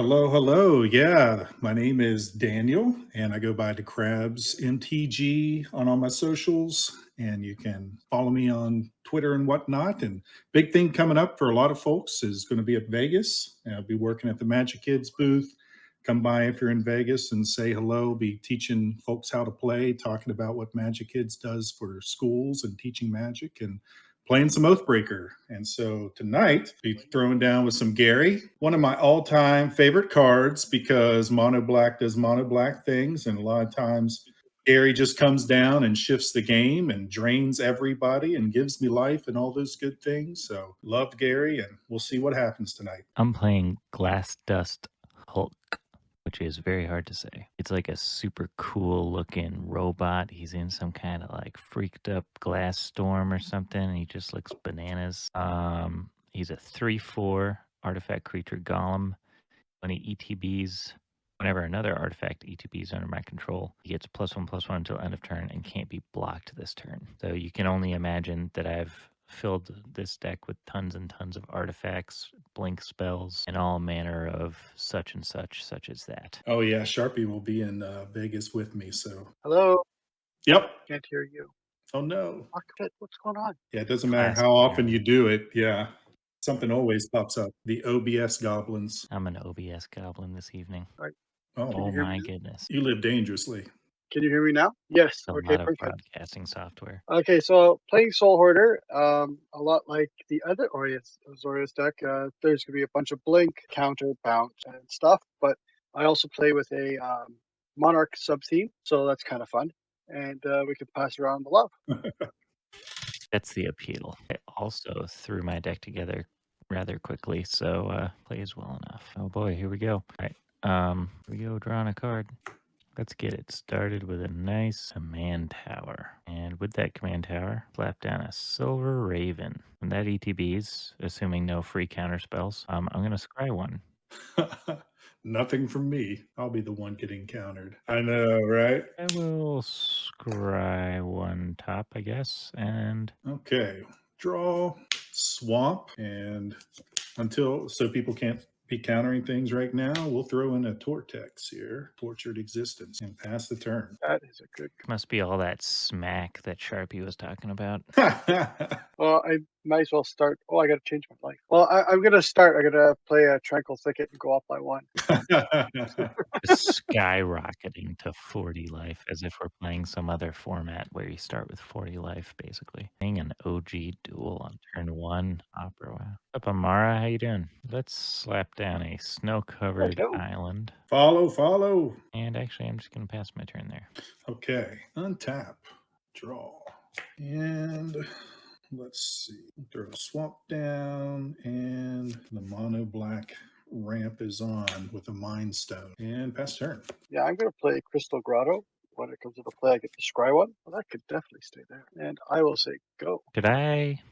Hello, hello. Yeah, my name is Daniel, and I go by the Crabs MTG on all my socials. And you can follow me on Twitter and whatnot. And big thing coming up for a lot of folks is going to be at Vegas. And I'll be working at the Magic Kids booth. Come by if you're in Vegas and say hello. Be teaching folks how to play, talking about what Magic Kids does for schools and teaching magic and playing some Oathbreaker. And so tonight, be throwing down with some Gary, one of my all-time favorite cards because Mono Black does Mono Black things, and a lot of times Gary just comes down and shifts the game and drains everybody and gives me life and all those good things. So love Gary, and we'll see what happens tonight. I'm playing Glass Dust Hulk, which is very hard to say. It's like a super cool looking robot. He's in some kind of like freaked up glass storm or something. And he just looks bananas. He's a 3/4 artifact creature golem. When he ETBs, whenever another artifact ETBs under my control, he gets +1/+1 until end of turn and can't be blocked this turn. So you can only imagine that I've filled this deck with tons and tons of artifacts, blink spells, and all manner of such and such as that. Oh yeah, Sharpie will be in Vegas with me. So Hello, yep. can't hear you. Oh no. What's going on? Yeah, it doesn't matter Classic how often Gary. you do it. Yeah, something always pops up. The OBS goblins. I'm an OBS goblin this evening. Right. Oh, Oh hear my me? goodness. you live dangerously. Can you hear me now? Yes. A Okay, lot of perfect. broadcasting software. Okay, so playing Soul Hoarder, a lot like the other Azorius deck, there's gonna be a bunch of blink, counter, bounce, and stuff. But I also play with a Monarch sub theme, so that's kind of fun, and we can pass around the love. That's the appeal. I also threw my deck together rather quickly, so plays well enough. Oh boy, here we go. All right, here we go, drawing a card. Let's get it started with a nice command tower. And with that command tower, slap down a Silver Raven. And that ETBs, assuming no free counter spells, I'm going to scry one. Nothing from me. I'll be the one getting countered. I know, right? I will scry one top, I guess, and Okay. Draw, swamp, and until so people can't be countering things right now, we'll throw in a Tortex here, Tortured Existence, and pass the turn. That is a good. must be all that smack that Sharpie was talking about. Well, I might as well start. Oh, I got to change my life. Well, I'm gonna start. I'm gonna play a Tranquil Thicket and go up by one. Just skyrocketing to 40 life as if we're playing some other format where you start with 40 life, basically. Playing an OG duel on turn one. Opera. Wow. What's up, Amara? How you doing? Let's slap down a snow-covered Hello. island. Follow. And actually, I'm just going to pass my turn there. Okay. Untap. Draw. And let's see. Throw a swamp down, and the mono black ramp is on with a mind stone. And pass turn. Yeah, I'm gonna play Crystal Grotto. When it comes into play, I get to scry one. Well, that could definitely stay there. And I will say go. Is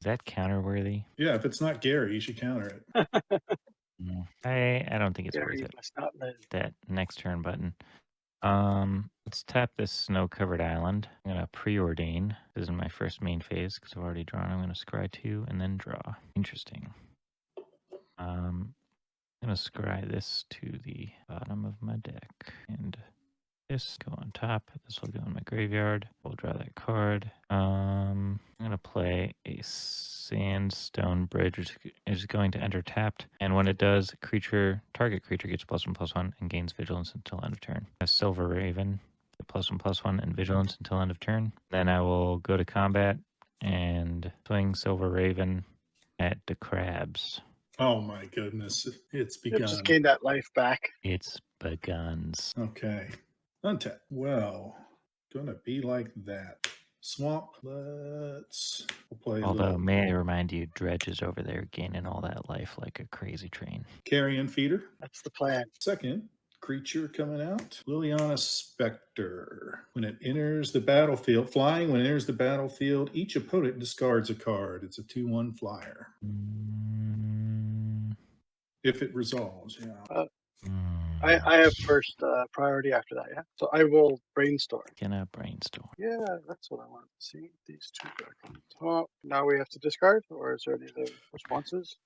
that counter-worthy? Yeah, if it's not Gary, you should counter it. No. I don't think it's Gary worth it. must not live. That next turn button. Let's tap this snow-covered island. I'm gonna preordain. This is my first main phase because I've already drawn. I'm gonna scry 2 and then draw. Interesting. I'm gonna scry this to the bottom of my deck, and this go on top. This will go in my graveyard. We'll draw that card. I'm gonna play a Sandstone Bridge, which is going to enter tapped, and when it does, target creature gets +1/+1 and gains vigilance until end of turn. A Silver Raven, +1/+1 and vigilance until end of turn. Then I will go to combat and swing Silver Raven at the crabs. Oh my goodness, it's begun. Just gain that life back. It's begun. Okay. Untap. Well, gonna be like that. Swamp. We'll play Although, may I remind you, Dredge is over there gaining all that life like a crazy train. Carrion Feeder. That's the plan. Second creature coming out. Liliana Spectre. When it enters the battlefield, flying when it enters the battlefield, each opponent discards a card. It's a 2/1 flyer. If it resolves, yeah. I have first priority after that, yeah. So I will brainstorm. Gonna brainstorm. Yeah, that's what I wanted to see. These two back on top. Now we have to discard, or is there any other responses?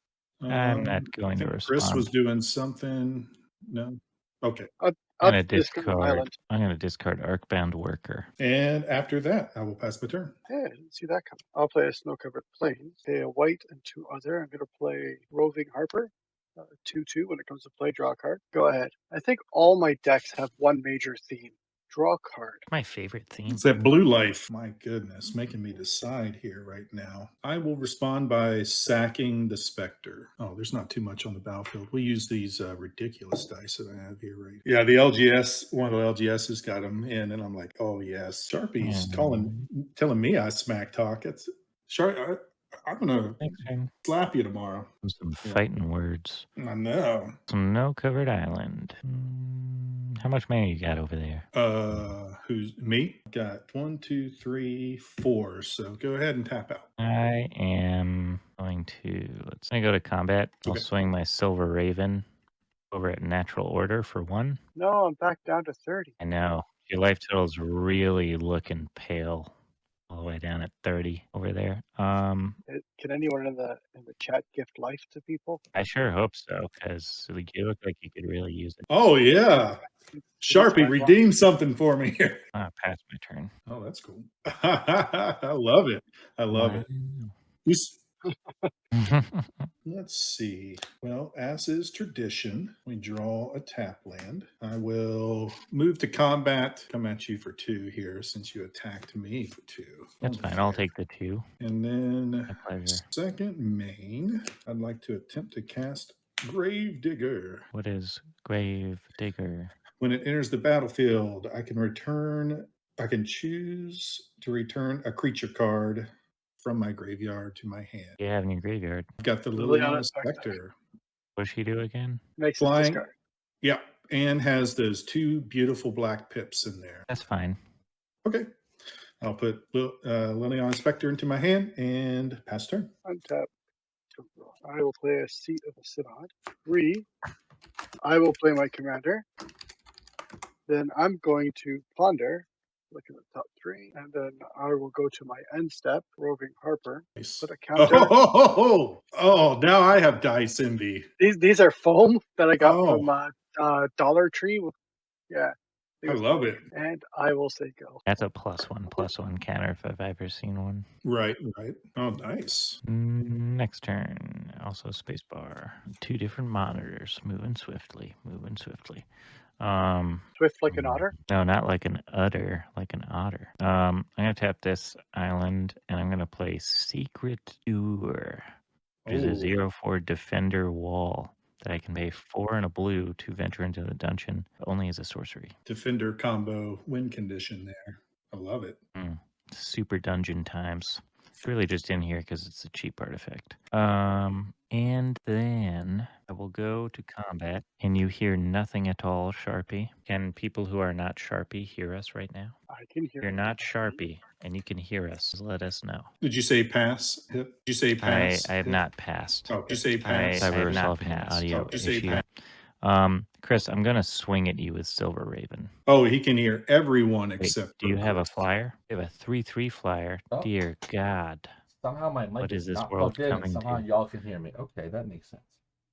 I'm not going to Chris respond. was doing something. No? Okay. I'm I'll gonna discard an discard. island. I'm gonna discard Arcbound Worker. And after that, I will pass my turn. Hey, I didn't see that coming. I'll play a snow-covered plains. Pay a white and 2 other. I'm going to play roving Harper. 2/2. When it comes to play, draw a card. Go ahead. I think all my decks have one major theme. Draw a card. My favorite theme. It's that blue life. My goodness, making me decide here right now. I will respond by sacking the Spectre. Oh, there's not too much on the battlefield. We use these ridiculous dice that I have here, right? Yeah, the LGS, one of the LGSs got them in, and I'm like, oh yes, Sharpie's telling me I smack talk. It's Sharp. I'm gonna slap you tomorrow. Some fighting words. I know. Snow-covered island. How much mana you got over there? Who's me? Got 1, 2, 3, 4. So go ahead and tap out. I am going to let's go to combat. I'll swing my Silver Raven over at natural order for 1. No, I'm back down to 30. I know. Your life total is really looking pale. All the way down at 30 over there. Can anyone in the chat gift life to people? I sure hope so, because you look like you could really use it. Oh yeah. Sharpie, redeem something for me here. Pass my turn. Oh, that's cool. I love it. I love it. Let's see. Well, as is tradition, we draw a tap land. I will move to combat, come at you for 2 here since you attacked me for 2. That's fine. I'll take the 2. And then second main, I'd like to attempt to cast Grave Digger. What is Grave Digger? When it enters the battlefield, I can choose to return a creature card from my graveyard to my hand. You have in your graveyard. I've got the Liliana Spectre. What does she do again? Makes flying. Yeah, and has those 2 beautiful black pips in there. That's fine. Okay. I'll put Liliana Spectre into my hand and pass turn. Untap. I will play a Seat of the Synod. 3. I will play my commander. Then I'm going to ponder. Look at the top 3, and then I will go to my end step, roving Harper. Nice. Put a counter. Oh, now I have dice envy. These are foam that I got from Dollar Tree. Yeah, I love it. And I will say go. That's a +1/+1 counter if I've ever seen one. Right. Oh, nice. Next turn, also spacebar. 2 different monitors, moving swiftly. Swift like an otter? No, not like an udder, like an otter. I'm gonna tap this island and I'm gonna play Secret Doer, which is a 0/4 defender wall that I can pay 4 and a blue to venture into the dungeon, only as a sorcery. Defender combo win condition there. I love it. Super dungeon times. It's really just in here because it's a cheap artifact. And then I will go to combat. Can you hear nothing at all, Sharpie? Can people who are not Sharpie hear us right now? I can hear. You're not Sharpie, and you can hear us. Let us know. Did you say pass? Did you say pass? I have not passed. Oh, did you say pass? I have not passed. Audio issue. Chris, I'm going to swing at you with Silver Raven. Oh, he can hear everyone except. Do you have a flyer? You have a 3/3 flyer. Oh. Dear God. Somehow my mic What is this not world plugged in, and coming somehow to? y'all can hear me. Okay, that makes sense.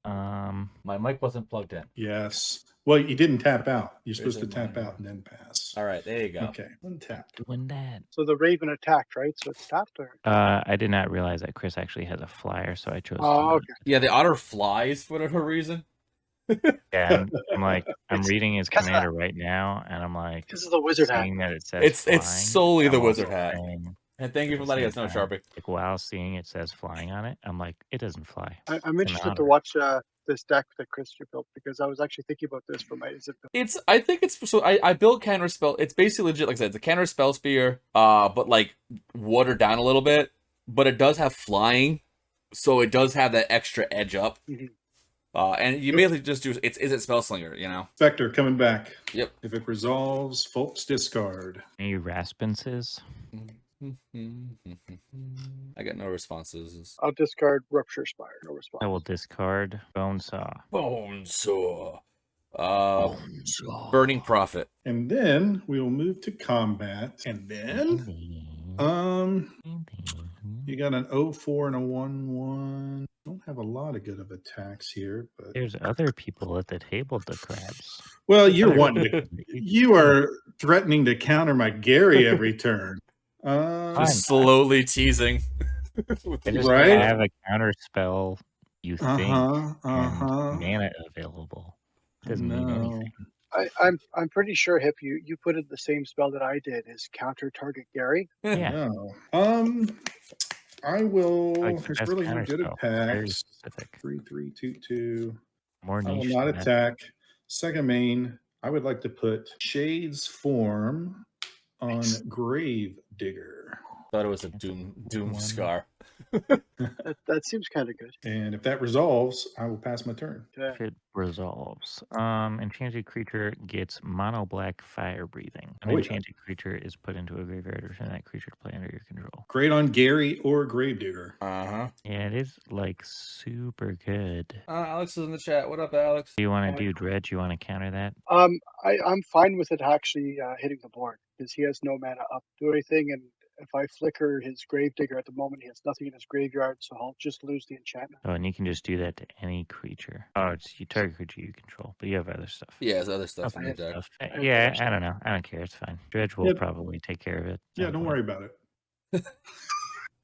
My mic wasn't plugged in. Yes. Well, you didn't tap out. You're supposed to tap out and then pass. All right, there you go. Okay, untap. Doing that. So the Raven attacked, right? So it's tapped or? I did not realize that Chris actually has a flyer, so I chose. Oh, okay. Yeah, the otter flies for whatever reason. Yeah, I'm reading his commander right now, and I'm like, this is the wizard hat. seeing that it says It's solely the wizard hat. saying- And thank you for letting us know, Sharpie. Like while seeing it says flying on it, I'm like, it doesn't fly. I'm an interested to otter. watch this deck that Chris built because I was actually thinking about this for my I built counter spell. It's basically legit, like I said, it's a counter spell spear, but like watered down a little bit. But it does have flying, so it does have that extra edge up. Mm-hmm. And you basically just do is it Spellslinger, you know? Spectre coming back. Yep. If it resolves, folks discard. Any Raspinses? I got no responses. I'll discard Rupture Spire. No response. I will discard Bonesaw. Bonesaw. Burning Prophet. And then we will move to combat. And then You got an 0-4 and a 1-1. Don't have a lot of good of attacks here, but There's other people at the table, the crabs. well, you're Other wanting to. people. You are threatening to counter my Gary every turn. Fine. Just slowly teasing. With I each just Right? have a counter spell, you think, and Uh-huh. mana available. Doesn't mean No. anything. I'm pretty sure, Hip, you put in the same spell that I did, is counter target Gary. Yeah, No. I will. like the There's best really no counter good spell. Very attacks. specific. 3-3-2-2. More I will niche not than that. attack. Second main, I would like to put Shade's Form on Grave Digger. Thought it was a doom One. scar. That seems kind of good. And if that resolves, I will pass my turn. Okay. If it resolves. Enchanted creature gets mono black fire breathing. An Oh, yeah. enchanted creature is put into a graveyard. Return that creature to play under your control. Great on Gary or Grave Digger. Uh-huh. Yeah, it is like super good. Alex is in the chat. What up, Alex? Do you want Oh, to do dredge? You want to counter that? I'm fine with it actually hitting the board because he has no mana up to do anything, and if I flicker his Gravedigger at the moment, he has nothing in his graveyard, so I'll just lose the enchantment. Oh, and you can just do that to any creature. Oh, it's you target creature you control, but you have other stuff. Yeah, there's other stuff Okay. in the deck. have Yeah, other I don't know. I don't care. It's fine. Dredge will Yeah. probably take care of it. Yeah, don't worry about it.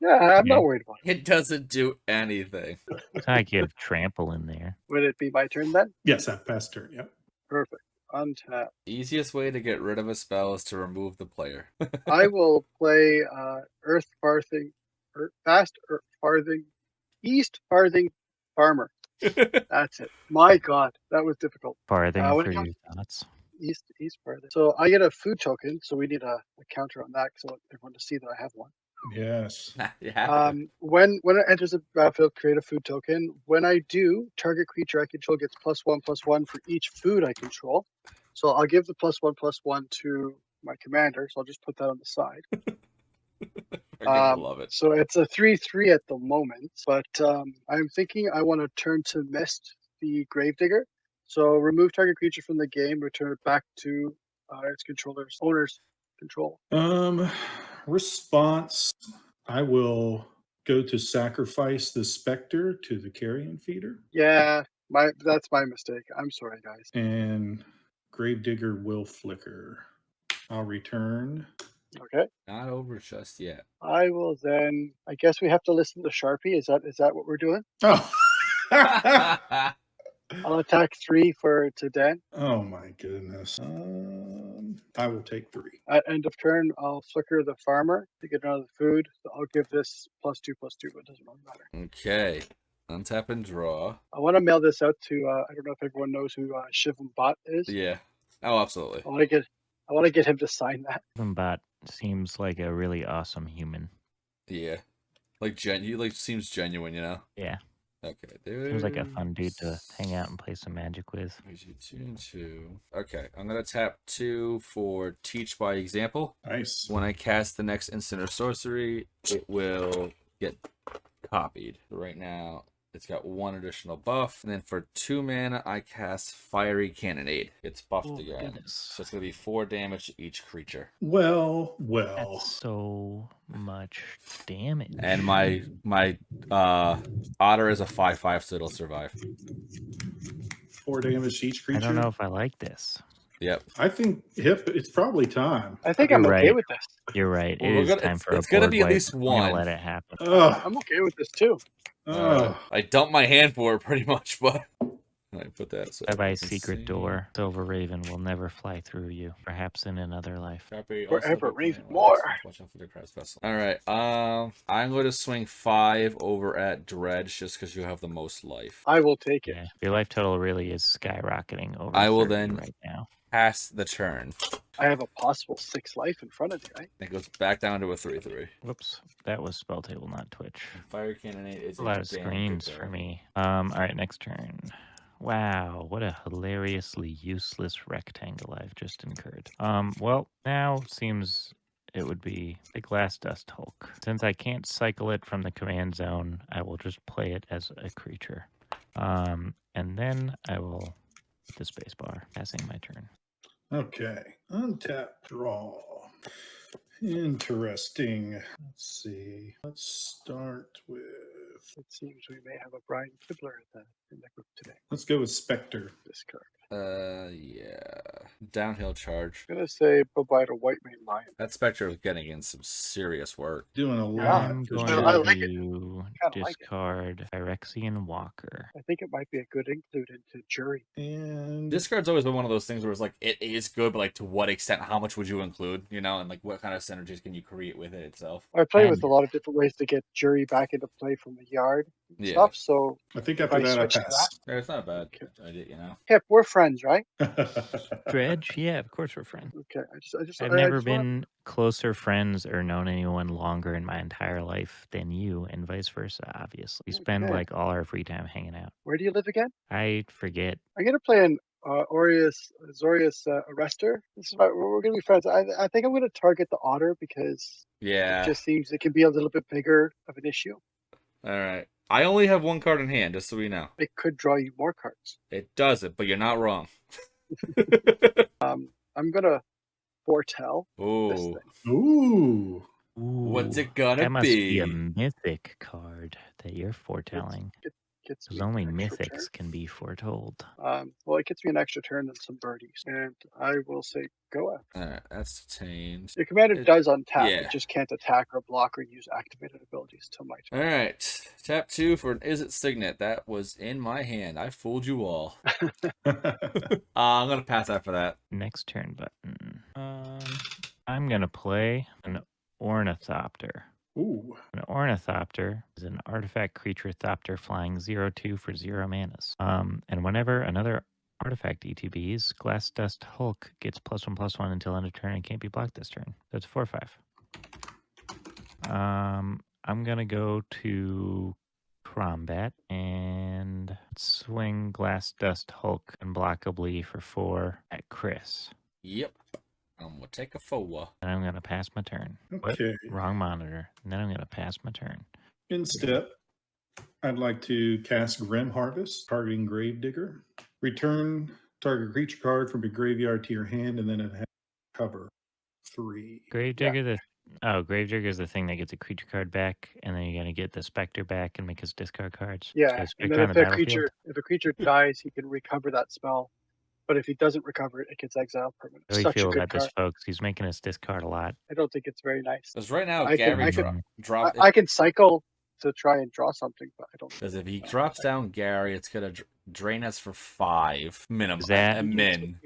Yeah, I'm Yeah. not worried about it. It doesn't do anything. It's not like you have trample in there. Would it be my turn then? Yes, I passed turn. Yep. Perfect. Untap. Easiest way to get rid of a spell is to remove the player. I will play Earth Farthing, Fast Earth Farthing, East Farthing Farmer. That's it. My God, that was difficult. Farthing when for it your comes- thoughts. East Farthing. So I get a food token, so we need a counter on that because I want everyone to see that I have one. Yes. You have to. When it enters the battlefield, create a food token. When I do, target creature I control gets +1/+1 for each food I control. So I'll give the +1/+1 to my commander. So I'll just put that on the side. You're gonna love it. So it's a 3/3 at the moment, but I'm thinking I want to turn to Mist the Gravedigger. So remove target creature from the game, return it back to its owner's control. Response. I will go to sacrifice the Spectre to the Carrion Feeder, Yeah, that's my mistake. I'm sorry, guys. and Gravedigger will flicker. I'll return. Okay. Not over just yet. I will then. I guess we have to listen to Sharpie. Is that what we're doing? Oh. I'll attack 3 to Dan. Oh my goodness. I will take 3. At end of turn, I'll flicker the farmer to get another food. So I'll give this +2/+2, but it doesn't really matter. Okay. Untap and draw. I want to mail this out to. I don't know if everyone knows who Shivam Bot is. Yeah. Oh, absolutely. I want to get him to sign that. Bot seems like a really awesome human. Yeah. He seems genuine, you know? Yeah. Okay. Seems like a fun dude to hang out and play some Magic with. 2/2. Okay. I'm gonna tap 2 for Teach by Example. Nice. When I cast the next instant or sorcery, it will get copied. Right now, it's got 1 additional buff. And then for 2 mana, I cast Fiery Cannonade. It's buffed Oh, again. goodness. So it's going to be 4 damage to each creature. Well. That's so much damage. And my Otter is a 5/5, so it'll survive. 4 damage to each creature. I don't know if I like this. Yep. I think it's probably time. I think You're I'm okay right. with this. You're right. Well, It we're is gonna- time for it's a gonna board be at wipe. least I'm gonna one. let it happen. Ugh. I'm okay with this too. Ugh. I dumped my hand for it pretty much, but I put that. So Bye-bye, you can secret see. door. Silver Raven will never fly through you. Perhaps in another life. Copy, Forever also raise decline more. lives. Watch out for the crowd's vessel. All right. I'm going to swing 5 over at Dredge just because you have the most life. I will take it. Yeah, your life total really is skyrocketing over I will 30 then- right now. Pass the turn. I have a possible 6 life in front of me, right? It goes back down to a 3/3. Whoops, that was spell table, not Twitch. Fire Cannonade is A lot of damn good screens card. for me. All right, next turn. Wow, what a hilariously useless rectangle I've just incurred. Well, now seems it would be the Glass Dust Hulk. Since I can't cycle it from the command zone, I will just play it as a creature. And then I will hit the spacebar, passing my turn. Okay. Untap, draw. Interesting. Let's see. Let's start with. It seems we may have a Brian Kibler in the group today. Let's go with Spectre. Discard. Yeah. Downhill charge. I'm gonna say bye-bye to White Mane Lion. That Spectre was getting in some serious work. Doing a Yeah. lot. I'm for going sure. I like it. to Kinda like it. discard Phyrexian Walker. I think it might be a good include into Jury. And Discard's always been one of those things where it's like, it is good, but like to what extent, how much would you include, you know, and like what kind of synergies can you create with it itself? I play with And- a lot of different ways to get Jury back into play from the yard and Yeah. stuff, so I think if after I that, I switch to pass. Yeah, it's not a bad idea, you know. Hip, we're friends, right? Dredge? Yeah, of course we're friends. Okay, I've I never just wanna- been closer friends or known anyone longer in my entire life than you, and vice versa, obviously. We spend Okay. like all our free time hanging out. Where do you live again? I forget. I'm gonna play an Zorius Arrestor. This is we're gonna be friends. I think I'm gonna target the Otter because Yeah. it just seems it can be a little bit bigger of an issue. All right. I only have one card in hand, just so we know. It could draw you more cards. It doesn't, but you're not wrong. I'm gonna foretell this Ooh. thing. Ooh. What's Ooh, it gonna that must be a be? mythic card that you're foretelling. Gets Because me only an extra mythics can be foretold. turn. Well, it gets me an extra turn and some birdies, and I will say go ahead. All right, that's detained. Your commander It- does untap. yeah. It just can't attack or block or use activated abilities till my turn. All right. Tap 2 for an Is It Signet. That was in my hand. I fooled you all. I'm going to pass after that. Next turn button. I'm going to play an Ornithopter. Ooh. An Ornithopter is an artifact creature thopter flying 0/2 for 0 manas. And whenever another artifact ETBs, Glass Dust Hulk gets +1/+1 until end of turn and can't be blocked this turn. That's 4/5. I'm gonna go to combat and swing Glass Dust Hulk unblockably for 4 at Chris. Yep. I'm going to take a 4. And I'm gonna pass my turn. What? Okay. Wrong monitor. And then I'm gonna pass my turn. In step, I'd like to cast Grim Harvest, targeting Gravedigger. Return target creature card from your graveyard to your hand, and then it has cover 3. Gravedigger, Gravedigger is the thing that gets a creature card back, and then you're gonna get the Spectre back and make us discard cards. So Yeah, and Spectre then on the battlefield. if a creature dies, he can recover that spell. But if he doesn't recover it, it gets exiled permanent. How do you Such a feel good about this, card. folks? He's making us discard a lot. I don't think it's very nice. Because right now, I can- Gary I can- dropped. I can cycle to try and draw something, but I don't. Because if he drops down Gary, it's going to drain us for 5 minimum. Is that- a min.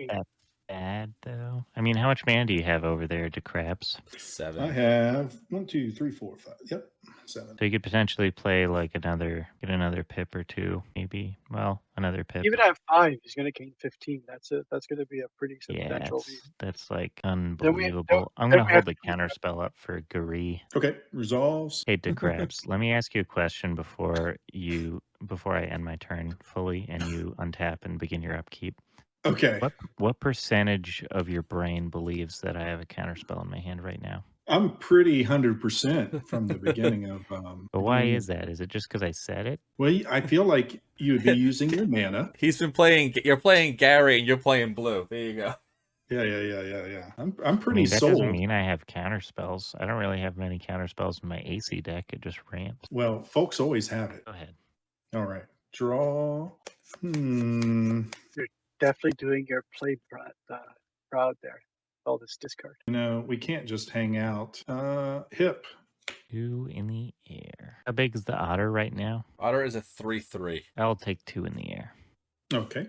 Bad though. I mean, how much mana do you have over there to Crabs? 7. I have 1, 2, 3, 4, 5. Yep, 7. So you could potentially play like get another pip or two, maybe. Well, another pip. Even at 5, he's going to gain 15. That's it. That's going to be a pretty Yeah, substantial lead. that's like we- unbelievable. I'm then gonna we hold have the to- counter spell up for Gary. Okay, resolves. Hey, to Crabs, let me ask you a question before I end my turn fully and you untap and begin your upkeep. Okay, What percentage of your brain believes that I have a counter spell in my hand right now? I'm pretty 100% from the beginning of. But why is that? Is it just because I said it? Well, I feel like you'd be using your mana. He's been playing. You're playing Gary and you're playing Blue. There you go. Yeah. I'm I pretty mean, that sold. doesn't mean I have counter spells. I don't really have many counter spells in my AC deck. It just ramps. Well, folks always have it. Go ahead. All right, draw. Definitely doing your play proud there. All this discard. We can't just hang out. Hip. 2 in the air. How big is the otter right now? Otter is a 3/3. I'll take 2 in the air Okay. as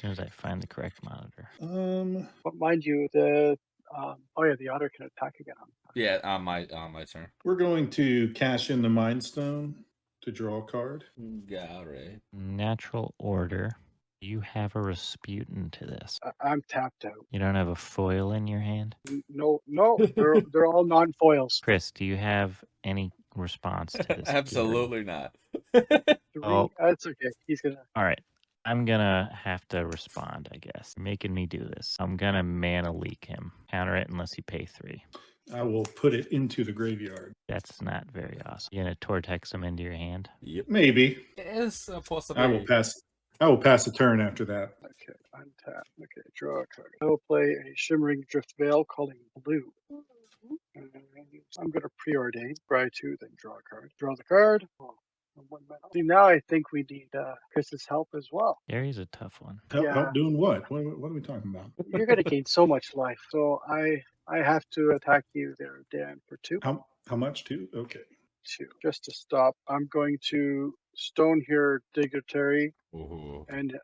soon as I find the correct monitor. But mind you, the Otter can attack again. Yeah, on my turn. We're going to cash in the Mind Stone to draw a card. Gary. Natural order. You have a Rasputin to this. I'm tapped out. You don't have a foil in your hand? No, they're all non-foils. Chris, do you have any response to this? Absolutely not. 3, Oh. that's okay. He's gonna. All right. I'm gonna have to respond, I guess. You're making me do this. I'm gonna mana leak him. Counter it unless you pay 3. I will put it into the graveyard. That's not very awesome. You're gonna Tortex him into your hand. Yep. Maybe. It's a I possibility. will pass. I will pass a turn after that. Okay, untap. Okay, draw a card. I will play a Shimmering Drift Veil calling blue. And I'm going to preordain. Scry 2, then draw a card. Draw the card. Oh, and 1 mana. See, now I think we need Chris's help as well. Gary's a tough one. Help doing what? What are we talking about? You're going to gain so much life. So I have to attack you there, Dan, for 2. How much too? Okay. 2. Just to stop, I'm going to stone here dignitary Ooh. and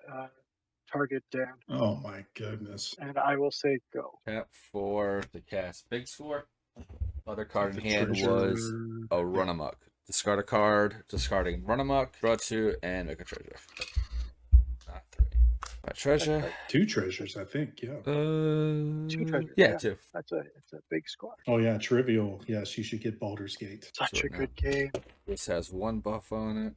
target Dan. Oh my goodness. And I will say go. Tap 4 to cast Big Score. Other card in The hand was treasure. a Run Amok. Discard a card, discarding Run Amok, draw 2, and make a treasure. Not 3. My treasure. 2 treasures, I think. Yeah. 2 treasures. Yeah, 2. It's a big score. Oh yeah, trivial. Yes, you should get Baldur's Gate. Such So a now- good game. This has 1 buff on it.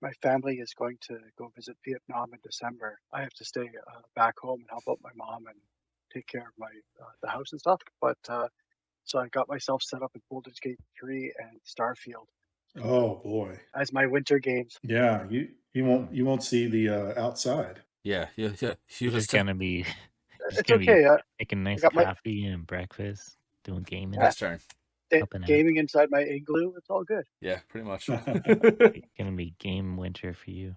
My family is going to go visit Vietnam in December. I have to stay back home and help out my mom and take care of my the house and stuff. But so I got myself set up at Baldur's Gate 3 and Starfield Oh boy. as my winter games. Yeah, you won't see the outside. Yeah. You You're just just gonna be It's gonna be okay. making nice got my- coffee and breakfast, doing gaming. Last turn. Helping out. Gaming inside my igloo. It's all good. Yeah, pretty much. It's gonna be game winter for you.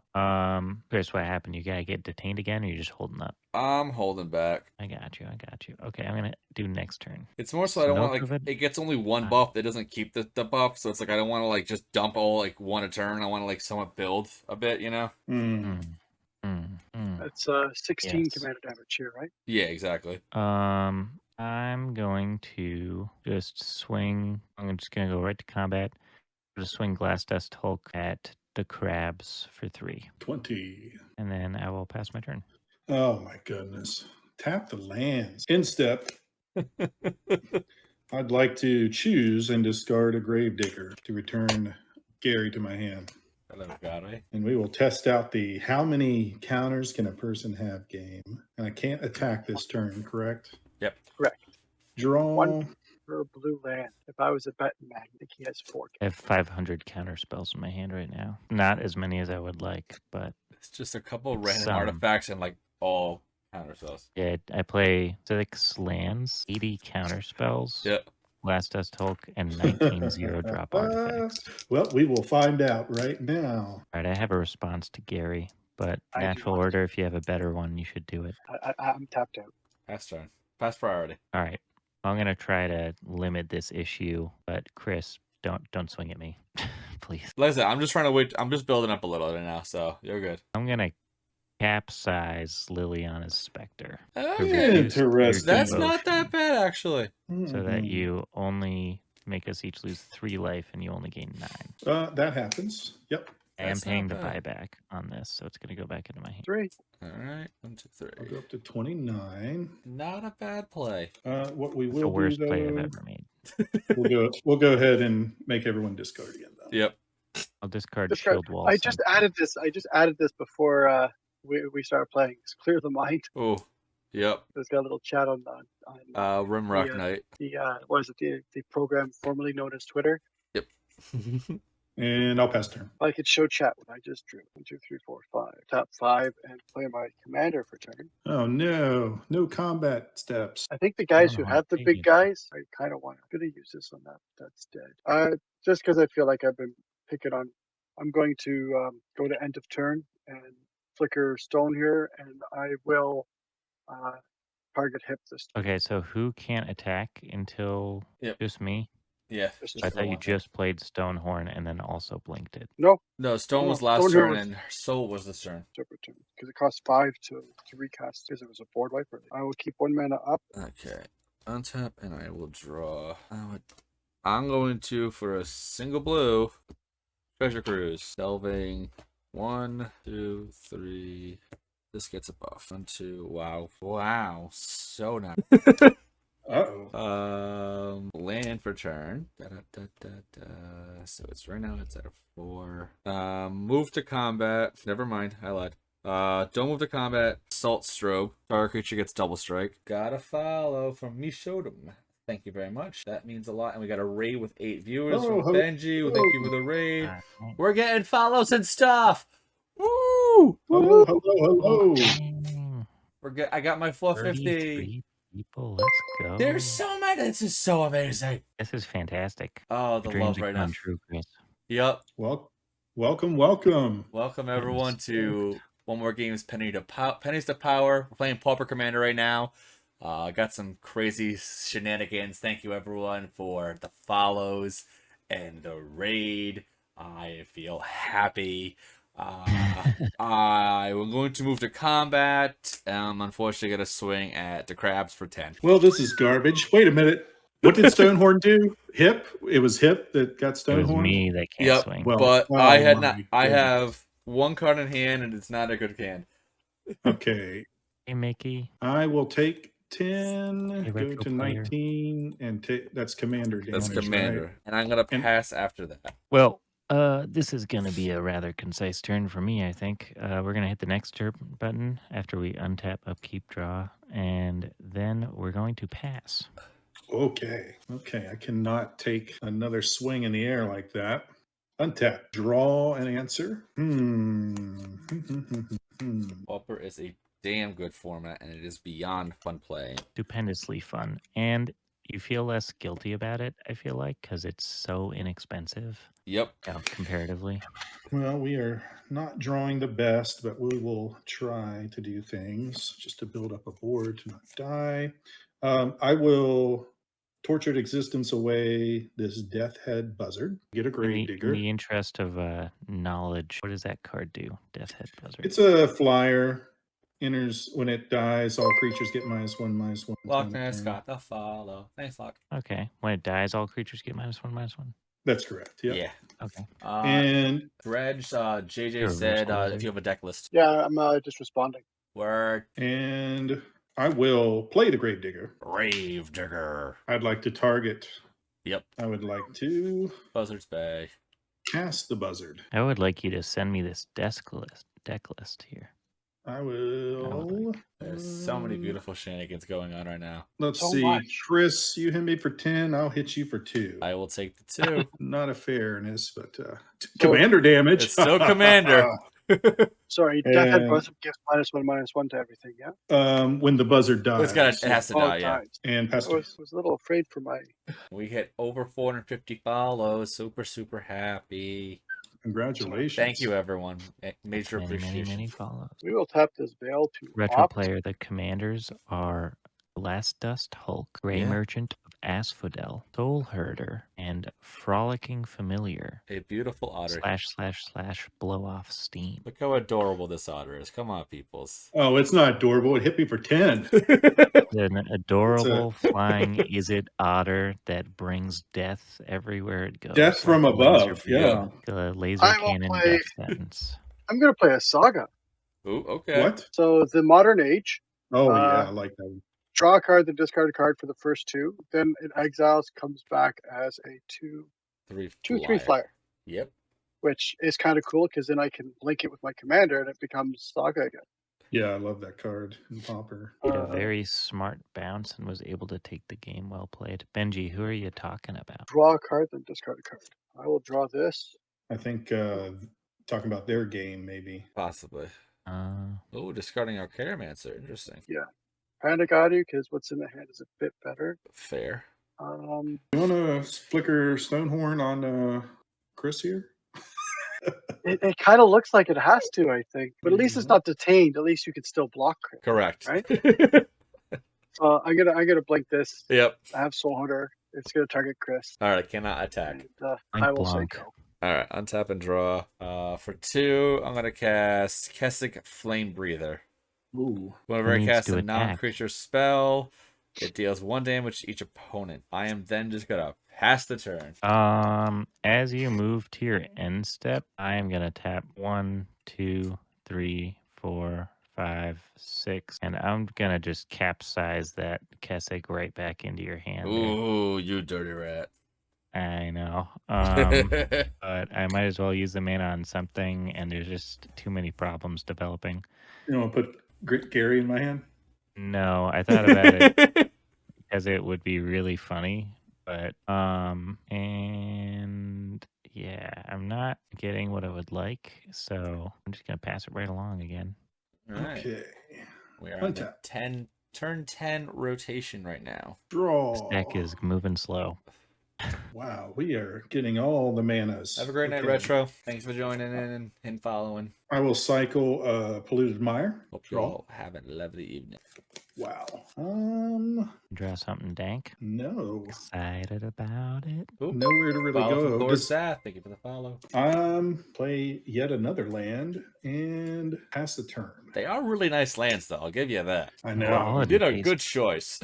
Chris, what happened? You gotta get detained again, or you're just holding up? I'm holding back. I got you. Okay, I'm gonna do next turn. It's more so I don't want Smoke of like it? it gets only 1 buff. It doesn't keep the buff, so it's like I don't want to like just dump all like 1 a turn. I want to like somewhat build a bit, you know? Mm. That's 16 Yes. commander damage here, right? Yeah, exactly. I'm going to just swing. I'm just gonna go right to combat. Just swing Glass Dust Hulk at the crabs for 3, 20. and then I will pass my turn. Oh my goodness. Tap the lands. Instep. I'd like to choose and discard a Gravedigger to return Gary to my hand. Hello, Gary. And we will test out the how many counters can a person have game. And I can't attack this turn, correct? Yep. Correct. Draw. 1 for a blue land. If I was a betting man, I think he has 4. I have 500 counter spells in my hand right now. Not as many as I would like, but It's just a couple random Some. artifacts and like all counter spells. yeah, I play 6 lands, 80 counter spells, Yeah. Glass Dust Hulk, and 19 zero-drop artifacts. Well, we will find out right now. All right, I have a response to Gary, but I do natural not. order, if you have a better one, you should do it. I'm tapped out. Pass turn. Pass priority. All right, I'm gonna try to limit this issue, but Chris, don't swing at me, please. Like I said, I'm just trying to wait. I'm just building up a little right now, so you're good. I'm gonna capsize Liliana's Spectre. Oh, to yeah. reduce your Interesting. That's not devotion, that bad, actually. so that Mhm. you only make us each lose 3 life and you only gain 9. That happens. Yep. I am That's not paying the bad. buyback on this, so it's gonna go back into my hand. 3. All right. 1, 2, I'll 3. go up to 29. Not a bad play. What we It's will the worst do, play I've though, ever made. we'll go ahead and make everyone discard again, though. Yep. I'll discard Discard. Shield Wall. I just added this before we started playing. It's Clear the Mind. Oh. Yep. There's got a little chat on Rimrock Yeah. Knight. what is it, the program formerly known as Twitter. Yep. And I'll pass turn. I could show chat what I just drew. 1, 2, 3, 4, 5. Tap 5 and play my commander for turn. Oh no, no combat steps. I think the guys don't who know, have the take big it. guys, I kind of want. I'm gonna use this on that. That's dead. Just because I feel like I've been picking on. I'm going to go to end of turn and flicker stone here, and I will target hip this turn. Okay, so who can't attack until Yep. just me? Yeah. Just I for thought you one. just played Stonehorn and then also blinked it. No, No, Stone was Oh, last Stone turn was- and Soul was this turn. separate turn because it costs 5 to recast because it was a board wiper. I will keep 1 mana up. Okay. Untap and I will draw. I'm going to, for a single blue, Treasure Cruise. Delving. 1, 2, 3. This gets a buff. 1, 2. Wow. Wow. So nice. Uh-oh. Land for turn. So it's right now it's at a 4. Move to combat. Never mind, I lied. Don't move to combat. Salt strobe. Target creature gets double strike. Got a follow from Mishodum. Thank you very much. That means a lot. And we got a raid with 8 viewers Oh, from Benji. Well, thank you for the raid. Alright. We're getting follows and stuff. Woo! Hello, hello, hello. Dang, I got my 450. 33 people. Let's go. There's so many. This is so amazing. This is fantastic. Oh, the Dreams love right now. come true, Chris. Yep. Well, welcome. Welcome everyone to One More Game's Pennies to Power. We're playing Pauper Commander right now. Got some crazy shenanigans. Thank you everyone for the follows and the raid. I feel happy. I'm going to move to combat. Unfortunately, got to swing at the crabs for 10. Well, this is garbage. Wait a minute. What did Stonehorn do? Hip? It was Hip that got It was Stonehorn? me that can't Yep, swing. Well, but oh I had my not. I goodness. have one card in hand, and it's not a good hand. Okay. Hey, Mickey. I will take 10, Hey, go retro to player. 19, and take that's commander damage. That's commander, right? and I'm gonna And- pass after that. Well, this is going to be a rather concise turn for me, I think. We're going to hit the next turn button after we untap, upkeep, draw, and then we're going to pass. Okay. I cannot take another swing in the air like that. Untap. Draw an answer. Pauper is a damn good format, and it is beyond fun playing. Stupendously fun. And you feel less guilty about it, I feel like, because it's so inexpensive Yep. comparatively. Well, we are not drawing the best, but we will try to do things just to build up a board to not die. I will tortured existence away this death head buzzard. Get a grave In digger. the interest of knowledge, what does that card do? Death Head Buzzard. It's a flyer. Enters when it dies. All creatures get -1/-1. Loch time to Ness turn. got the follow. Thanks, Loch. Okay. When it dies, all creatures get -1/-1. That's correct. Yep. Yeah. Okay. And Dredge, JJ Sure, said reversal. if you have a deck list. Yeah, I'm just responding. Word. I will play the grave digger. Grave Digger. I'd like to target. Yep. I would like to Buzzard's Bay. cast the buzzard. I would like you to send me this deck list here. I will. There's so many beautiful shenanigans going on right now. Let's So see, much. Chris. You hit me for 10. I'll hit you for 2. I will take the 2. Not a fairness, but commander damage. It's still commander. Sorry, Death Head And- Buzzard gives -1/-1 to everything. Yeah. When the buzzard dies. It has to die, yeah. Dies. And I Pastor. was a little afraid for my. We hit over 450 follows. Super happy. Congratulations. Thank you, everyone. Major Many appreciation. follows. We will tap this veil to Retro opt. player, the commanders are Blast Dust Hulk, Grey Yeah. Merchant of Asphodel, Soul Herder, and Frolicking Familiar. A beautiful otter. / blow off steam. Look how adorable this otter is. Come on, peoples. Oh, it's not adorable. It hit me for 10. An adorable flying Izzet otter that brings death everywhere it goes. Death from like a laser above. Yeah. The laser I will cannon play- death sentence. I'm gonna play a saga. Ooh, okay. What? So the modern age. Oh, yeah. I like that one. Draw a card, then discard a card for the first 2. Then it exiles, comes back as a 2/3 flyer, Yep. which is kind of cool because then I can link it with my commander and it becomes saga again. Yeah, I love that card in Pauper. Did a very smart bounce and was able to take the game. Well played. Benji, who are you talking about? Draw a card, then discard a card. I will draw this. I think talking about their game, maybe. Possibly. Oh, discarding our Caramancer. Interesting. Kinda got to because what's in the hand is a bit better. Fair. Um, You want to flicker Stonehorn on Chris here? it kind of looks like it has to, I think, but at least it's not detained. At least you can still block it. Correct. Right? I'm gonna blink this. Yep. I have Soul Hunter. It's gonna target Chris. All right. Cannot attack. And, Blink I will say Blanc. go. All right. Untap and draw. For 2, I'm gonna cast Kessick Flame Breather. Ooh. Whenever I needs cast to a attack? non-creature spell, it deals 1 damage to each opponent. I am then just gonna pass the turn. As you move to your end step, I am gonna tap 1, 2, 3, 4, 5, 6, and I'm gonna just capsize that Kessig right back into your hand. there. Ooh, you dirty rat. I know. But I might as well use the mana on something, and there's just too many problems developing. You want to put Gary in my hand? No, I thought about it because it would be really funny, but and yeah, I'm not getting what I would like, so I'm just gonna pass it right along again. All right. Okay. We are on the Untap. 10 turn 10 rotation right now. Draw. This deck is moving slow. Wow, we are getting all the manas. Have a great night, Okay. Retro. Thanks for joining in and following. I will cycle Polluted Mire. Hope you Draw. all have a lovely evening. Wow. Draw something dank. No. Excited about it. Oop. Nowhere to really Follow from go. Lord Does- Sath. Thank you for the follow. Play yet another land and pass the turn. They are really nice lands, though. I'll give you that. I Well, know. all You of did the a case- good choice.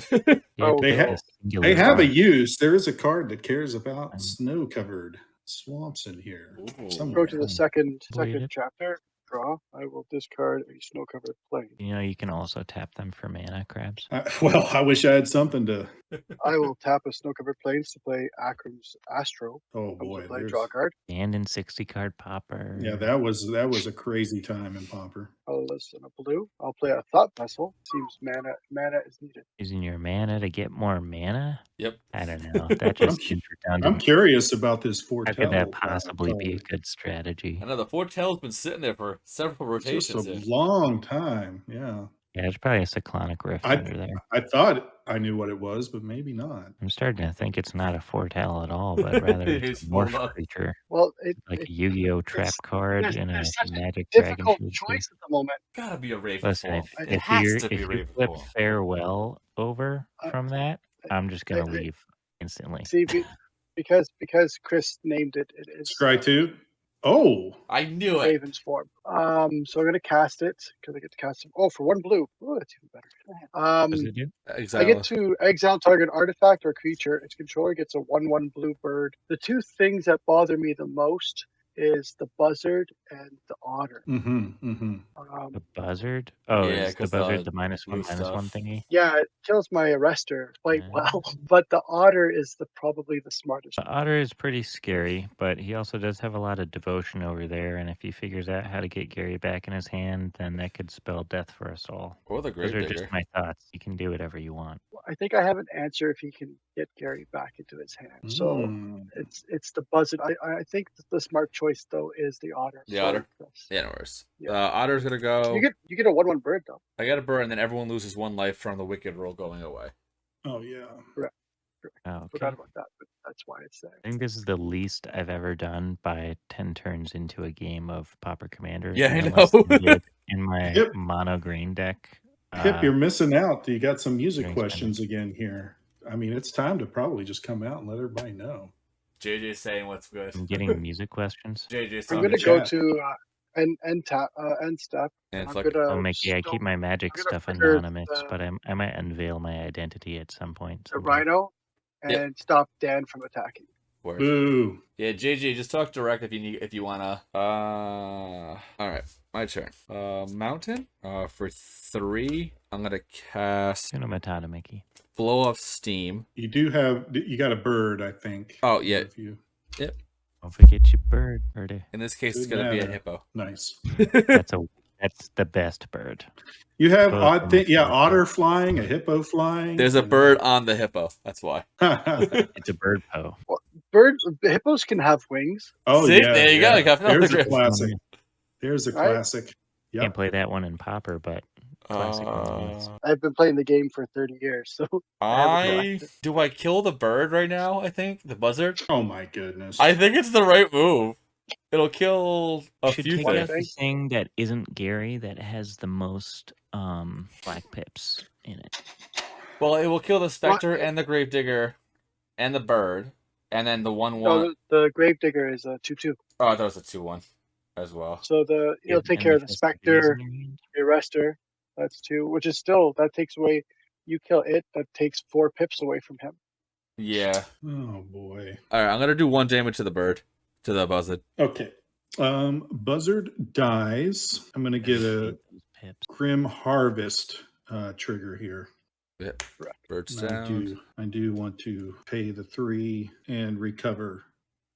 Yeah, Oh, They pick ha- a singular They have a one. use. There is a card that cares about snow-covered swamps in here. Ooh. Somewhere. Go to the Hmm. second Believe it. chapter. Draw. I will discard a snow-covered plane. You know, you can also tap them for mana, Crabs. Well, I wish I had something to. I will tap a snow-covered planes to play Akram's Astro. Oh Comes to boy, play, there's. draw a card. And in 60-card Pauper. Yeah, that was a crazy time in Pauper. I'll listen a blue. I'll play a Thought Vessel. Seems mana is needed. Using your mana to get more mana? Yep. I don't know. That just seems I'm redundant. curious about this How foretell. could that possibly be a card. good strategy? I know the Foretell's been sitting there for several Just rotations. a here. long time. Yeah, Yeah, there's probably a cyclonic rift I- under there. I thought I knew what it was, but maybe not. I'm starting to think it's not a foretell at all, but rather it's He's a full morph up. creature. Well, Like a Yu-Gi-Oh! Trap card there's- in a there's such a Magic Dragon difficult Shield. choice at the moment. Gotta be a Raven Listen, form. if, It if has you're to be if you Raven flip form. farewell over I- from that, I'm just gonna I- leave instantly. See, because Chris named it, it is Scry 2. Oh, I knew it. Raven's form. So I'm gonna cast it because I get to cast it. Oh, for one blue. Oh, that's even better. What does it do? Exile. I get to exile target artifact or creature. Its controller gets a 1/1 blue bird. The two things that bother me the most is the buzzard and the otter. The buzzard? Oh, Yeah, is the 'cause the buzzard the -1/-1 blue stuff. thingy? Yeah, it kills my arrestor quite Yeah. well, but the otter is probably the smartest. The otter is pretty scary, but he also does have a lot of devotion over there, and if he figures out how to get Gary back in his hand, then that could spell death for us all. Or the Those are Gravedigger. just my thoughts. You can do whatever you want. I think I have an answer if he can get Gary back into his hand. So it's the buzzard. I think the smart choice though is the otter. The Sorry, otter? Chris. Yeah, no worries. Yeah. Otter's gonna go. You get a 1/1 bird though. I got a bird, and then everyone loses one life from the Wicked roll going away. oh yeah. Oh, Forgot okay. about that, but that's why it's there. I think this is the least I've ever done by 10 turns into a game of Pauper Commander. Yeah, I unless know. did in my Yep. mono green deck. Hip, you're missing out. You got some music Thanks, questions again here. I mean, it's time to probably just come out and let everybody know. JJ's saying what's good. I'm getting music questions. JJ's I'm on the gonna go chat. to end step. And I'm it's like, gonna Oh, Mickey, I keep stone my magic I'm gonna stuff figure anonymous, the- but I might unveil my identity at some point. the someday. rhino and Yep. stop Dan from attacking. word. Boo. Yeah, JJ, just talk direct if you wanna. All right, my turn. Mountain. For 3, I'm gonna cast Tuna Matata, Mickey. Blow Off Steam. You got a bird, I think. Oh, yeah. If you, Don't forget your bird, birdie. In this case, it's Good gonna be a matter. hippo. nice. That's the best bird. You have Both odd of thing, them. yeah, otter flying, a hippo flying. There's a and- bird on the hippo. That's why. It's a bird po. Hippos can have wings. oh See? yeah, There you go, yeah. you got another There's a grip. classic. There's a Right? classic. Yep. Can't play that one in Pauper, but classic nonetheless. I've been playing the game for 30 years, so Do I kill the bird right now? I think the buzzard. Oh my goodness. I think it's the right move. It'll kill a You should few take out things. things. the thing that isn't Gary that has the most black pips in it. Well, it will kill the specter and the gravedigger, and the bird, and then the 1/1. no, the gravedigger is a 2/2. Oh, I thought it was a 2/1 as well. So you'll take And care of the festivities specter, in your hand. the arrestor. That's 2, which is still that takes away. You kill it, that takes 4 pips away from him. Yeah. Oh boy. All right, I'm gonna do 1 damage to the bird, to the buzzard. Okay. Buzzard dies. I'm gonna get I a hate those pips. Grim Harvest trigger here. Yep. Bird And sound. I do want to pay the 3 and recover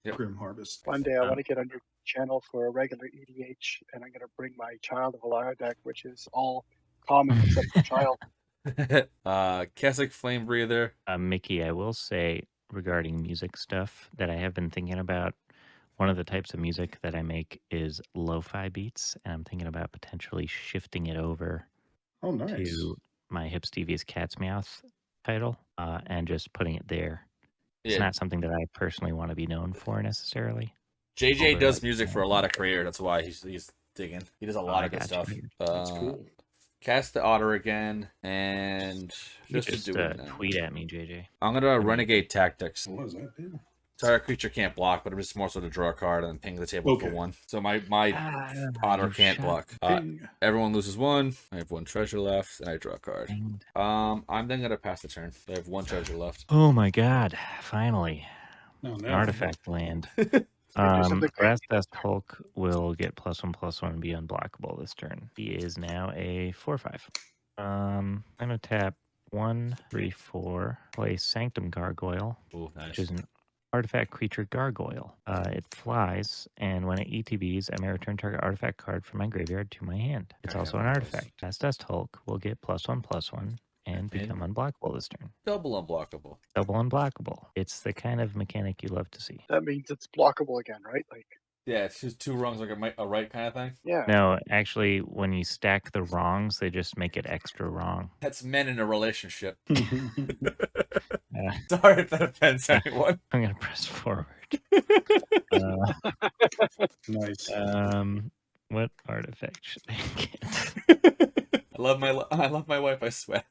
Yep. Grim Harvest. One day I want to get on your channel for a regular EDH, and I'm going to bring my Child of Alara deck, which is all common except for Child. Keswick Flame Breather. Mickey, I will say regarding music stuff that I have been thinking about. One of the types of music that I make is lo-fi beats, and I'm thinking about potentially shifting it over Oh, nice. to my Hips Devious Cat's Meowth title and just putting it there. It's Yeah. not something that I personally want to be known for necessarily. JJ Over, does like, music for a lot of careers. That's why he's digging. He does a lot I of good got stuff. you. That's cool. Cast the otter again, and You just to just do it now. tweet at me, JJ. I'm gonna Renegade Tactics. What does that do? Target creature can't block, but it's more so to draw a card and ping the table for Okay. 1. So my otter you can't shot block. Ding. Everyone loses 1. I have 1 treasure left, and I draw a card. Dinged. I'm then gonna pass the turn. I have 1 treasure left. Oh my god! Finally, No, an no. artifact land. something Grass Dust Hulk will get +1/+1 and be unblockable this turn. He is now a 4/5. I'm gonna tap 1, 3, 4. Play Sanctum Gargoyle, Ooh, nice. which is an artifact creature gargoyle. It flies, and when it ETBs, I may return target artifact card from my graveyard to my hand. It's Okay, also an nice. artifact. Grass Dust Hulk will get +1/+1 and And become unblockable this turn. Double unblockable. Double unblockable. It's the kind of mechanic you love to see. That means it's blockable again, right? Like, Yeah, it's just 2 wrongs, like a right kind of thing. yeah. No, actually, when you stack the wrongs, they just make it extra wrong. That's men in a relationship. Uh, Sorry if that offends anyone. I'm gonna press forward. Nice. What artifact should I get? I love my wife, I swear.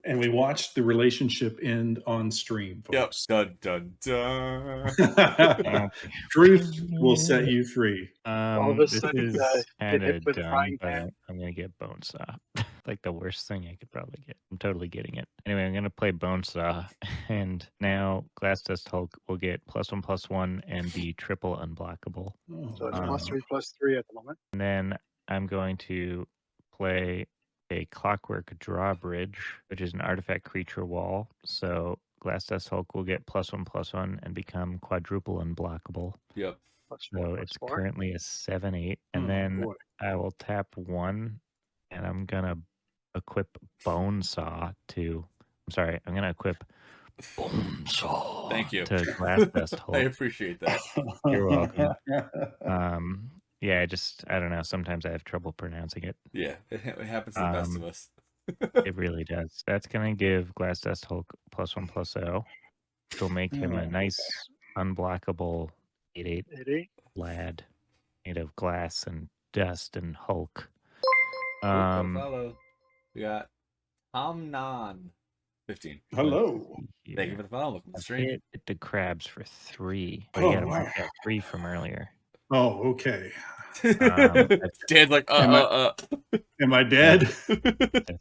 And we watched the relationship end on stream, Yep. folks. Dun dun dun. Truth will set you free. All of a This sudden, is get kind hit of with a dumb, frying but pan. I'm gonna get Bonesaw. Like the worst thing I could probably get. I'm totally getting it. Anyway, I'm gonna play Bonesaw, and now Glass Dust Hulk will get +1/+1 and be triple unblockable. So it's Um, +3/+3 at the moment. And then I'm going to play a Clockwork Drawbridge, which is an artifact creature wall. So Glass Dust Hulk will get +1/+1 and become quadruple unblockable. Yep. So it's +4/+4. currently a 7/8. And Oh, then boy. I will tap 1, and I'm going to equip Bonesaw to... I'm sorry, I'm going to equip Bonesaw Thank you. to Glass Dust I Hulk. appreciate that. You're welcome. Yeah, I don't know. Sometimes I have trouble pronouncing it. Yeah, it happens to the best of us. It really does. That's going to give Glass Dust Hulk +1/+0, which will make him a nice unblockable 8/8 80. lad made of glass and dust and Hulk. Follow. We got Nan 15. Hello. Thank you for the follow. Welcome to the I've stream. hit the crabs for 3. Oh, Yeah, wow. I got 3 from earlier. Oh, okay. Dan's like, Am I dead?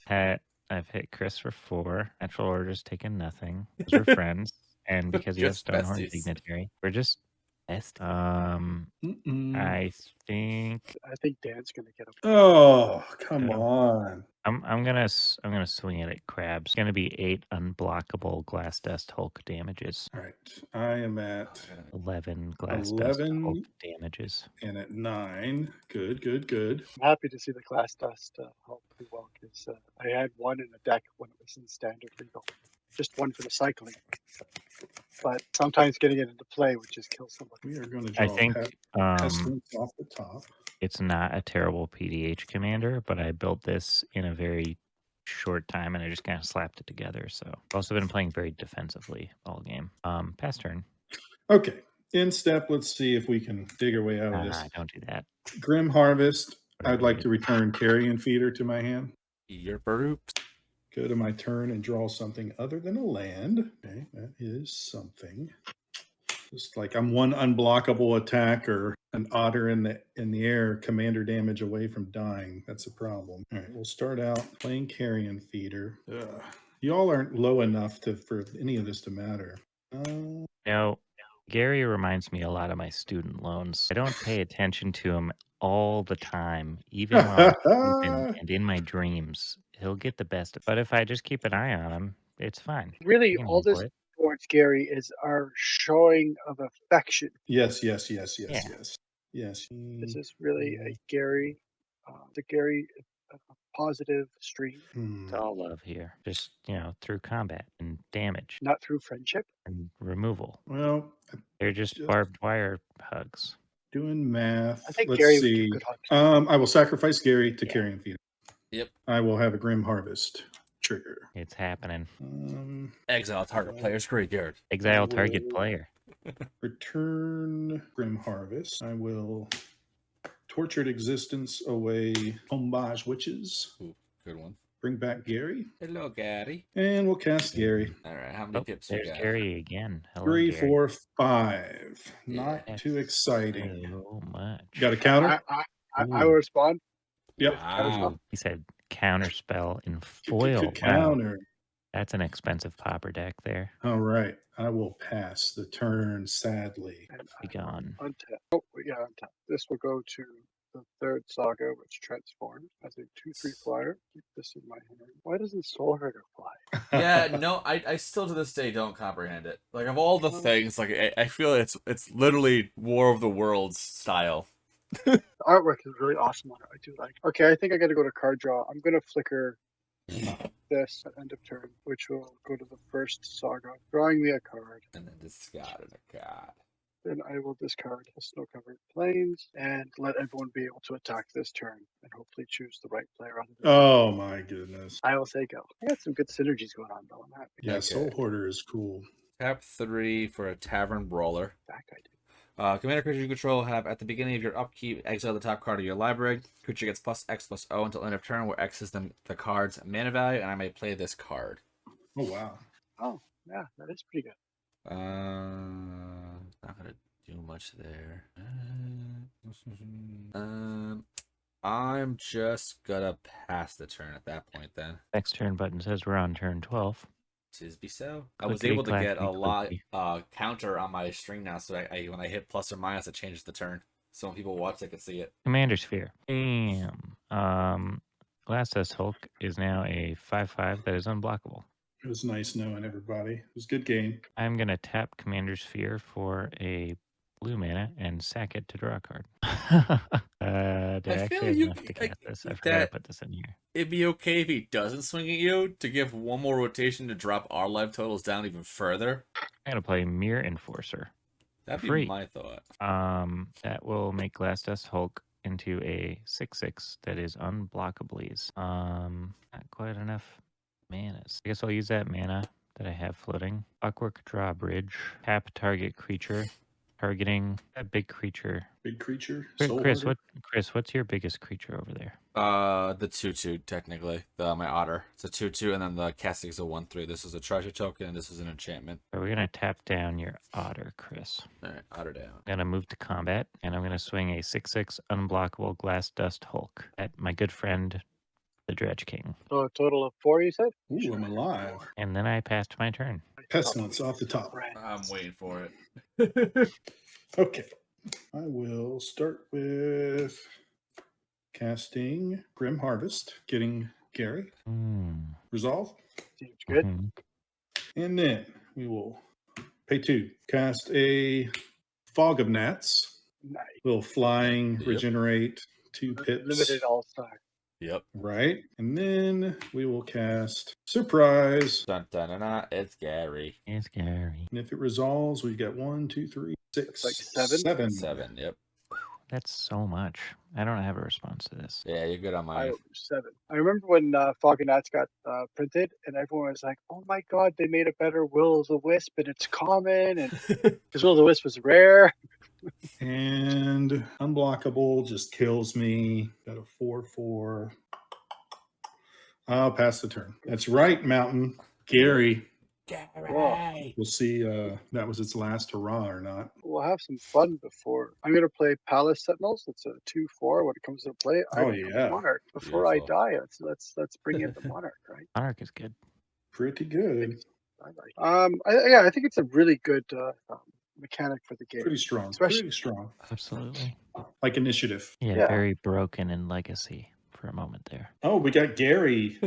I've hit Chris for 4. Natural Order's taken nothing. Because we're friends. And because you have Just Stonehorn besties. Dignitary. We're just best. Mm-mm. I think I think Dan's going to get him. Oh, come Yeah. on. I'm gonna swing it at crabs. It's gonna be 8 unblockable Glass Dust Hulk damages. All right. I am at 11 Glass Dust 11. Hulk damages. and at 9. Good, good, good. I'm happy to see the Glass Dust help do well, because I had one in the deck when it was in Standard Legal. Just one for the cycling. But sometimes getting it into play would just kill somebody. We are going to draw I think pestilence off the top. it's not a terrible PDH commander, but I built this in a very short time and I just kind of slapped it together. So I've also been playing very defensively all game. Pass turn. Okay. In step, let's see if we can dig our way out of this. Don't do that. Grim Harvest. Whatever I'd like you to return Carrion Feeder to my hand. Yerp. Go to my turn and draw something other than a land. Okay, that is something. Just like I'm one unblockable attack or an otter in the air, commander damage away from dying. That's a problem. All right, we'll start out playing Carrion Feeder. Y'all aren't low enough for any of this to matter. No, Gary reminds me a lot of my student loans. I don't pay attention to him all the time, even while I'm sleeping and in my dreams. He'll get the best. But if I just keep an eye on him, it's fine. Really, I can all handle this it. towards Gary is our showing of affection. Yes. Yeah. Yes. This is really a Gary, positive stream, It's all love here. Just, through combat and damage not through friendship. and removal. Well, They're just barbed wire hugs. doing math. I think Let's Gary would see. give good hugs. I will sacrifice Gary to Yeah. Carrion Feeder. Yep. I will have a Grim Harvest trigger. It's happening. Exile target player's graveyard. Exile target will- player. Return Grim Harvest. I will Tortured Existence away Homage Witches. Ooh, good one. Bring back Gary. Hello, Gary. And we'll cast Gary. All right, how many Oh, pips we there's got? Gary again. Hello, 3, Gary. 4, 5. Not That's too exciting. So much. Got a counter? I will respond. Yep. Wow. He said counterspell in Good foil. Wow. counter. That's an expensive Pauper deck there. All right. I will pass the turn, sadly. And Be gone. untap. Oh, yeah, untap. This will go to the third saga, which transforms as a 2/3 flyer. Keep this in my hand. Why doesn't Soul Herder fly? Yeah, no, I still to this day don't comprehend it. Like of all the things, like I feel it's literally War of the Worlds style. The artwork is really awesome on it. I do like it. Okay, I think I got to go to card draw. I'm going to flicker this at end of turn, which will go to the first saga, drawing me a card. And then discarded a card. Then I will discard the snow-covered plains and let everyone be able to attack this turn and hopefully choose the right player out of it. Oh, my goodness. I will say go. I got some good synergies going on, though. I'm happy. Yeah, Okay. Soul Hoarder is cool. Tap 3 for a Tavern Brawler. That guy did. Commander creature you control have at the beginning of your upkeep, exile the top card of your library. Creature gets +X/+O until end of turn, where X is the card's mana value, and I may play this card. Oh, wow. Oh, yeah, that is pretty good. Not gonna do much there. I'm just gonna pass the turn at that point then. Next turn button says we're on turn 12. Tis be so. I was Clickety able to get a clackety lot clickety. counter on my string now, so I when I hit plus or minus, it changes the turn. So when people watch, they can see it. Commander Sphere. Bam. Glass Hulk is now a 5/5 that is unblockable. It was nice knowing everybody. It was a good game. I'm going to tap Commander Sphere for a blue mana and sack it to draw a card. Do I I feel actually have you- enough to like, cast this? I forgot to that- put this in here. It'd be okay if he doesn't swing at you to give one more rotation to drop our life totals down even further. I'm going to play Mirror Enforcer. That'd be Free. my thought. That will make Glass Hulk into a 6/6 that is unblockable. Not quite enough manas. I guess I'll use that mana that I have floating. Clockwork Drawbridge. Tap target creature. Targeting a big creature. Big creature. Chris, Soul Chris, Hoarder. Chris, what's your biggest creature over there? The 2/2 technically. My otter. It's a 2/2, and then the casting is a 1/3. This is a treasure token, and this is an enchantment. So we're gonna tap down your otter, Chris. All right, otter down. I'm gonna move to combat, and I'm gonna swing a 6/6 unblockable Glass Hulk at my good friend, the Dredge King. So a total of 4, you said? Ooh, I'm alive. And then I passed my turn. Pestilence off the top. I'm waiting for it. Okay. I will start with casting Grim Harvest, getting Gary. Resolve. Seems good. Mhm. And then we will pay 2. Cast a Fog of Gnats. Nice. Little flying, Yep. regenerate, 2 pips. Limited all-star. Yep. Right. And then we will cast Surprise. Dun, dun, dun, dun, it's Gary. It's Gary. And if it resolves, we get 1, 2, 3, 6, Like 7? 7. Yep. That's so much. I don't have a response to this. Yeah, you're good on I mine. 7. I remember when Fog and Gnats got printed, and everyone was like, "Oh my god, they made a better Will o' the Wisp, and it's common." And because Will o' the Wisp was rare. And unblockable just kills me. Got a 4/4. I'll pass the turn. That's right, Mountain. Gary. Gary. We'll see that was its last hurrah or not. We'll have some fun before. I'm going to play Palace Sentinels. It's a 2/4 when it comes to play. I Oh, become yeah. Monarch. Before Beautiful. I die, let's bring in the Monarch, right? Monarch is good. Pretty good. I like. I think it's a really good mechanic for the game. Pretty strong. Especially- Pretty strong. Absolutely. Like initiative. Yeah, Yeah. very broken in legacy for a moment there. Oh, we got Gary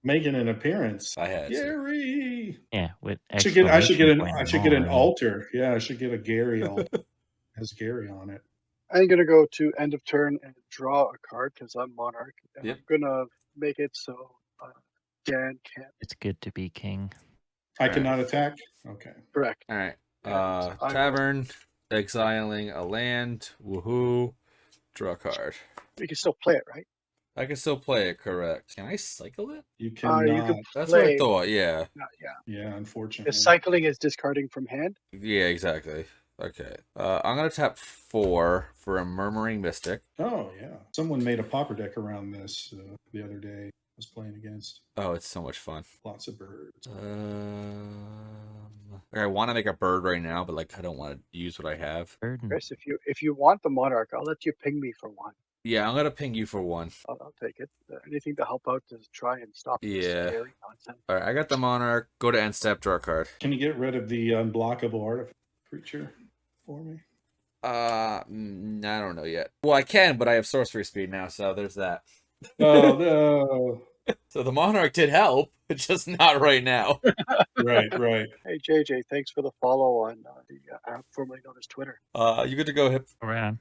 making an appearance. I had to. Gary. Yeah, with I should get an exclamation point altar. Yeah, I should get a Gary altar. Has Gary on it. I'm going to go to end of turn and draw a card because I'm Monarch. And Yep. I'm going to make it so Dan can't. It's good to be king. I Right. cannot attack. Okay. Correct. All right. And I will- Tavern, exiling a land. Woohoo. Draw a card. We can still play it, right? I can still play it, correct. Can I cycle it? You You cannot. can That's what I play. thought, yeah. Yeah. Yeah, The unfortunately. cycling is discarding from hand. Yeah, exactly. Okay. I'm going to tap 4 for a Murmuring Mystic. Oh yeah, someone made a Pauper deck around this the other day. I was playing against Oh, it's so much fun. lots of birds. I want to make a bird right now, but like I don't want to use what I have. Burden. Chris, if you want the monarch, I'll let you ping me for one. Yeah, I'm going to ping you for 1. I'll take it. Anything to help out to try and stop this Yeah. scary nonsense. All right, I got the Monarch. Go to end step, draw a card. Can you get rid of the unblockable artifact creature for me? I don't know yet. Well, I can, but I have sorcery speed now, so there's that. Oh no! So the Monarch did help, but just not right now. Right. Hey JJ, thanks for the follow on the app formerly known as Twitter. You good to go, Hip? Around.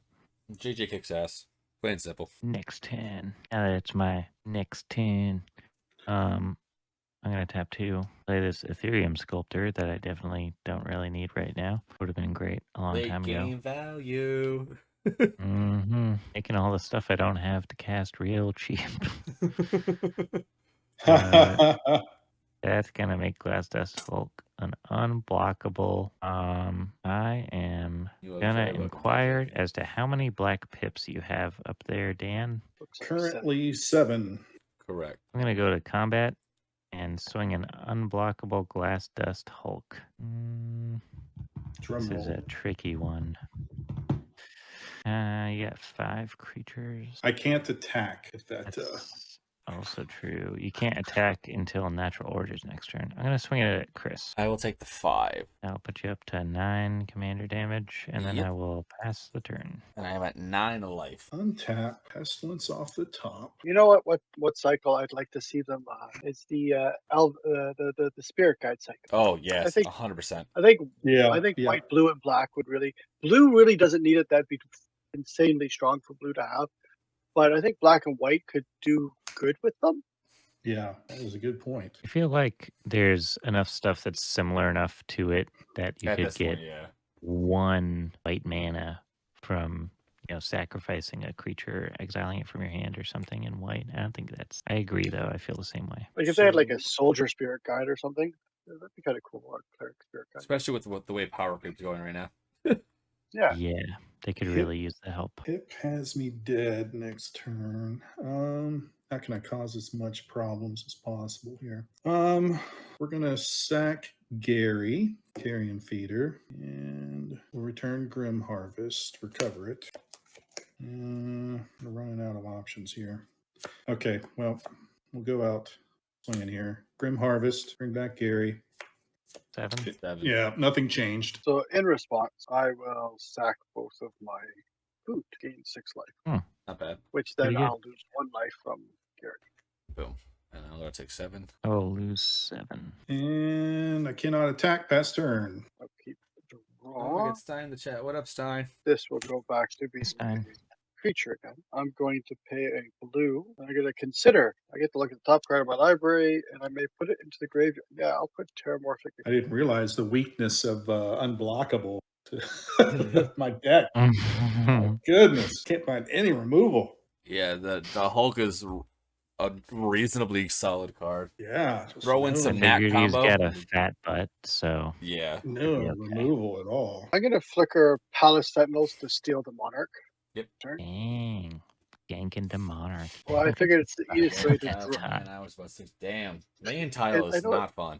JJ kicks ass. Plain and simple. Next 10. Now that it's my next 10. I'm going to tap 2. Play this Ethereum Sculptor that I definitely don't really need right now. Would have been great a long Late time game ago. value. Making all the stuff I don't have to cast real cheap. That's going to make Glass Dust Hulk an unblockable. I am You are going to very welcome, inquire JJ. as to how many black pips you have up there, Dan. Looks like seven. Currently 7. Correct. I'm going to go to combat and swing an unblockable Glass Dust Hulk. Drum This is a roll. tricky one. You got 5 creatures. I can't attack if that. That's also true. You can't attack until Natural Order's next turn. I'm going to swing it at Chris. I will take the 5. That'll put you up to 9 commander damage, and then Yep. I will pass the turn. And I am at 9 life. Untap Pestilence off the top. You know what cycle I'd like to see them it's the spirit guide cycle. Oh, yes. I think- 100%. I think Yeah. white, blue, and black would really blue doesn't need it. That'd be insanely strong for blue to have. But I think black and white could do good with them. Yeah, that was a good point. I feel like there's enough stuff that's similar enough to it that you At could this get point, yeah. 1 white mana from sacrificing a creature, exiling it from your hand or something in white. I don't think that's. I agree though. I feel the same way. Like if they had like a soldier spirit guide or something, that'd be kind of cool. Or cleric spirit guide. Especially with the way Power Creep's going right now. Yeah. Yeah, they could really use the help. Pip has me dead next turn. How can I cause as much problems as possible here? We're gonna sack Gary, Carrion Feeder, and we'll return Grim Harvest, recover it. We're running out of options here. Okay, well, we'll go out swinging here. Grim Harvest, bring back Gary. 7. 7. Yeah, nothing changed. So in response, I will sack both of my food to gain 6 life, Not bad. which then Pretty good. I'll lose 1 life from Gary. Boom. And I'm going to take 7. I will lose 7. And I cannot attack past turn. I'll keep the Oh, draw. we got Stein in the chat. What up, Stein? This will go back to being Stein. a creature again. I'm going to pay a blue. I'm going to consider. I get to look at the top card of my library, and I may put it into the graveyard. Yeah, I'll put Terramorphic. I didn't realize the weakness of unblockable to my deck. My goodness, can't find any removal. Yeah, the Hulk is a reasonably solid card. Yeah, just Throw in no, some nat Figured he's combo. got a fat butt, so Yeah. no Okay. removal at all. I'm going to flicker Palace Sentinels to steal the Monarch. Yep. Turn. dang, ganking the Monarch. Well, I figured it's the easiest way to That's draw. hot. Man, I was about to say, damn. Main tile I is know not fun.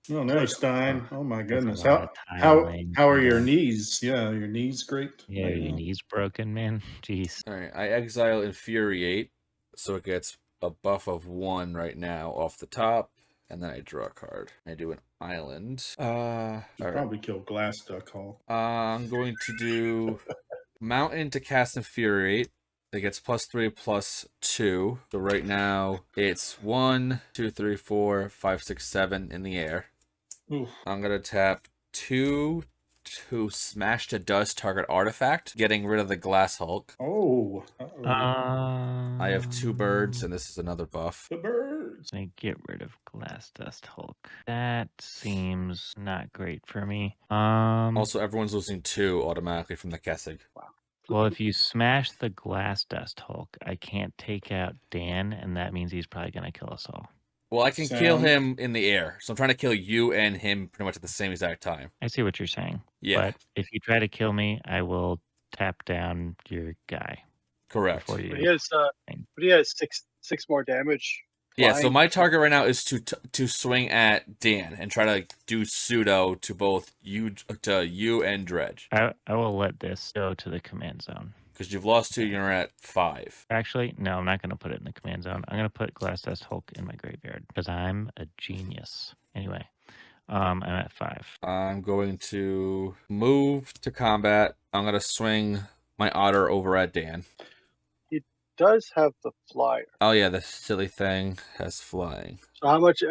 No, no, Stein. Oh my That's a goodness. lot of How tiling. how are your knees? Yeah, your knees great. Yeah, right your now? knees broken, man. Jeez. All right, I exile Infuriate, so it gets a buff of 1 right now off the top, and then I draw a card. I do an island. You All right. probably kill Glass Duck Hall. I'm going to do Mountain to cast Infuriate. It gets +3/+2. So right now it's 1, 2, 3, 4, 5, 6, 7 in the air. Oof. I'm gonna tap 2 to smash to dust target artifact, getting rid of the Glass Hulk. Oh, I have 2 birds, and this is another buff. the birds. I get rid of Glass Dust Hulk. That seems not great for me. Also, everyone's losing 2 automatically from the Kessig. Well, if you smash the glass dust Hulk, I can't take out Dan, and that means he's probably gonna kill us all. Well, I can kill Sound- him in the air, so I'm trying to kill you and him pretty much at the same exact time. I see what you're saying. Yeah, But if you try to kill me, I will tap down your guy correct. before But you. he has six more damage. Yeah, so flying. my target right now is to swing at Dan and try to do pseudo to both you and Dredge, I will let this go to the command zone. because you've lost 2. You're at 5. Actually, no, I'm not going to put it in the command zone. I'm going to put Glass Dust Hulk in my graveyard because I'm a genius. Anyway, I'm at 5. I'm going to move to combat. I'm going to swing my otter over at Dan. Does have the flyer. Oh yeah, the silly thing has flying. So how much?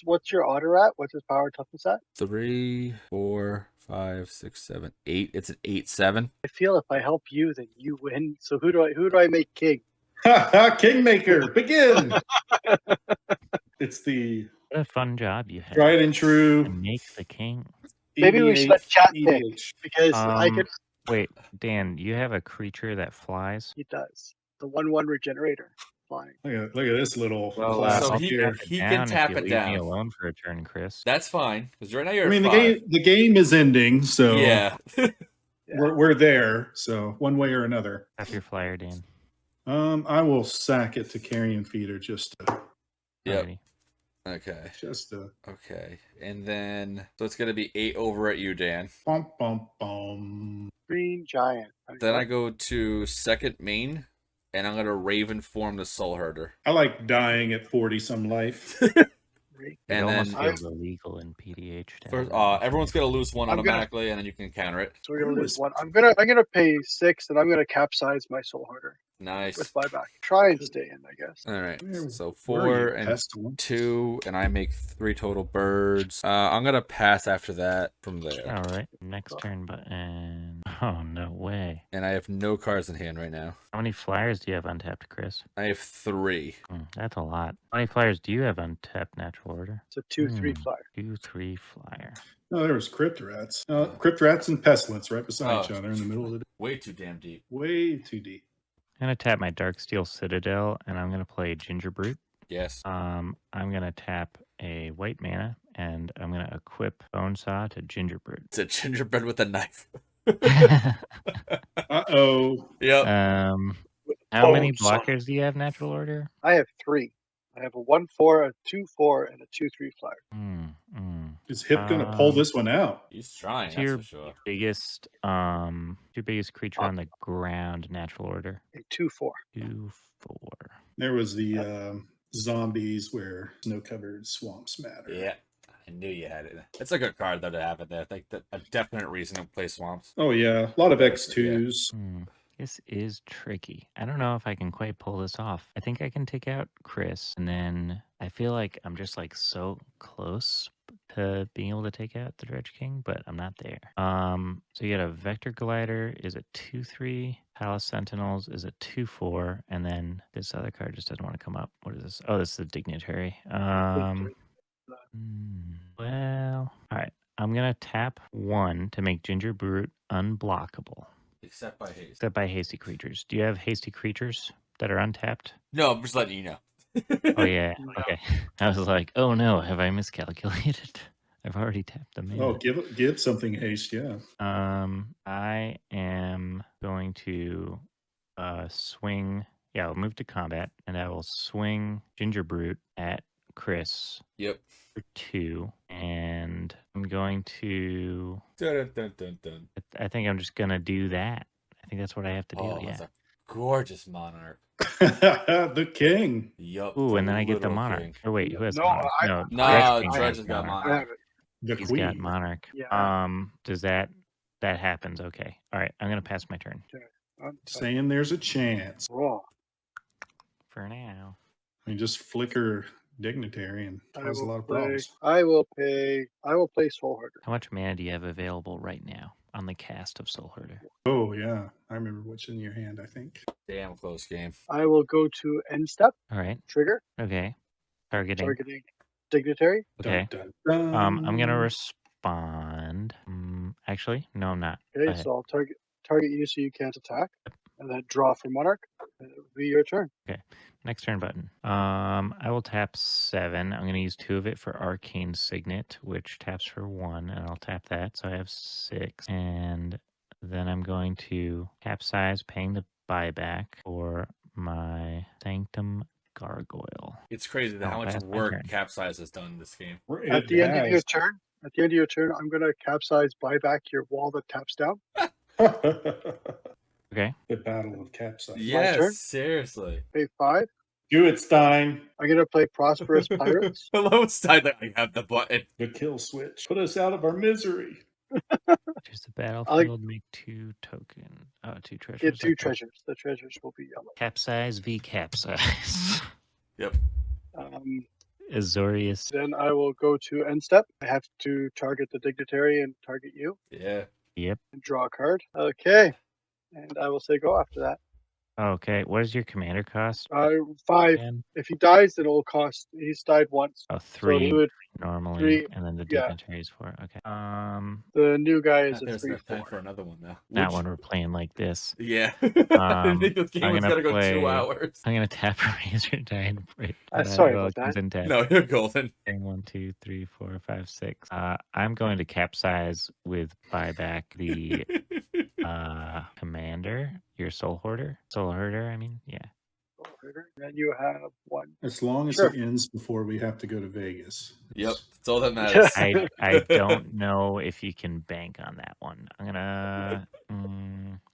What's your otter at? What's his power toughness at? 3, 4, 5, 6, 7, 8. It's an 8/7. I feel if I help you, then you win. So who do I make king? Kingmaker, begin. It's the What a fun job you had. tried and true. To make the king. Maybe we should let chat pick. EDH. Because I could. Wait, Dan, you have a creature that flies? He does the 1/1 regenerator flying. Look at this little Well, class so I'll he- here. tap it he can down tap if you it leave down. me alone for a turn, Chris. That's fine, because right now you're I mean, at the 5. game is ending, so Yeah. we're there. So one way or another. Tap your flyer, Dan. I will sack it to carrion feeder just to Yep. Alrighty. Okay. okay. And then so it's gonna be 8 over at you, Dan. Bum bum bum. Green giant. Then I go to second main, and I'm gonna Raven form the Soul Herder. I like dying at 40 some life. It And almost then feels illegal in PDH. to have first, that. everyone's gonna lose 1 I'm gonna- automatically, and then you can counter it. So we're gonna lose one. I'm gonna pay 6, and I'm gonna capsize my soul harder Nice. with buyback. Try and stay in, I guess. All right. Where So Where are 4 you, and pestilence? 2, and I make 3 total birds. I'm gonna pass after that from there, All right. Next turn button. Oh, no way. and I have no cards in hand right now. How many flyers do you have untapped, Chris? I have 3. That's a lot. How many flyers do you have untapped, natural order? It's a 2/3 flyer. 2/3 flyer. Oh, there was Crypt Rats. Crypt Rats and Pestilence right beside each Oh. other in the middle of the day. Way too damn deep. Way too deep. I'm going to tap my Darksteel Citadel, and I'm going to play Ginger Brute. Yes. I'm going to tap a white mana, and I'm going to equip Bone Saw to Ginger Brute. It's a gingerbread with a knife. Uh-oh. Yep. How many Bone Saw. blockers do you have, natural order? I have 3. I have a 1/4, a 2/4, and a 2/3 flyer. Is Hip going to pull this one out? He's trying, What's that's your for sure. biggest, your biggest creature on the ground, natural order? A 2/4. 2/4. There was the zombies where snow-covered swamps matter. Yeah. I knew you had it. It's a good card, though, to have it there. Like, a definite reason to play Swamps. Oh, yeah. A lot of X2s. This is tricky. I don't know if I can quite pull this off. I think I can take out Chris, and then I feel like I'm just like so close to being able to take out the Dredge King, but I'm not there. So you got a Vector Glider is a 2/3, Palace Sentinels is a 2/4, and then this other card just doesn't want to come up. What is this? Oh, this is the Dignitary. Well, all right. I'm gonna tap 1 to make Ginger Brute unblockable. Except by haste. Except by hasty creatures. Do you have hasty creatures that are untapped? No, I'm just letting you know. Oh yeah. No. Okay. I was like, oh no, have I miscalculated? I've already tapped them in. Oh, give something haste, yeah. I am going to swing. Yeah, I'll move to combat, and I will swing Ginger Brute at Chris Yep. for 2, and I'm going to. Dun, dun, dun, dun. I think I'm just gonna do that. I think that's what I have to do. Oh, yeah. that's a gorgeous monarch. The king. Yup. Ooh, and then I get the little monarch. king. Or wait, who has No, monarch? I- No, No, Dredge King Dredge has has got I monarch. have it. The He's queen. got monarch. Yeah. Does that happens? Okay. All right. I'm gonna pass my turn Saying there's a chance. Raw. for now. I mean, just flicker dignitary and cause a lot of problems. I will play Soul Herder. How much mana do you have available right now on the cast of Soul Herder? Oh, yeah. I remember what's in your hand, I think. Damn close game. I will go to end step, All right. trigger, Okay. Targeting. targeting dignitary. Okay. Dun, dun, dun. I'm gonna respond. Actually, no, I'm not. Go Okay, ahead. so I'll target target you so you can't attack, and then draw for Monarch. And it would be your turn. Okay. Next turn button. I will tap 7. I'm going to use 2 of it for Arcane Signet, which taps for 1, and I'll tap that. So I have 6. And then I'm going to capsize, paying the buyback for my Sanctum Gargoyle. It's crazy that how much That's my work turn. Capsize has done in this game. At the end of your turn, I'm going to capsize, buy back your wall that taps down. Okay. The battle of capsize. Yes, turn. seriously. Pay 5. Do it, Stein. I'm going to play Prosperous Pirates. Hello, Stein. I have the button. The kill switch. Put us out of our misery. Choose the battlefield, make 2 token. 2 treasures. Get 2 okay. treasures. The treasures will be yellow. Capsize v capsize. Yep. Azorius. Then I will go to end step. I have to target the dignitary and target you. Yeah. Yep. And draw a card. Okay. And I will say go after that. Okay. What is your commander cost? 5. And If he dies, then it will cost. He's died once. 3 So he would. normally, 3, and then the yeah. dignitary is 4. Okay. The new guy is a There's 3/4. enough time for another one now. That one we're playing like this. Yeah. I think this game I'm was gonna gonna go 2 play- hours. I'm gonna tap Razor Tide. Sorry about that. Tap. No, you're golden. 1, 2, 3, 4, 5, 6. I'm going to capsize with buyback the commander, your soul herder. I mean, yeah. Then you have 1. As long as Sure. it ends before we have to go to Vegas. Yep. That's all that matters. I don't know if you can bank on that one. I'm gonna.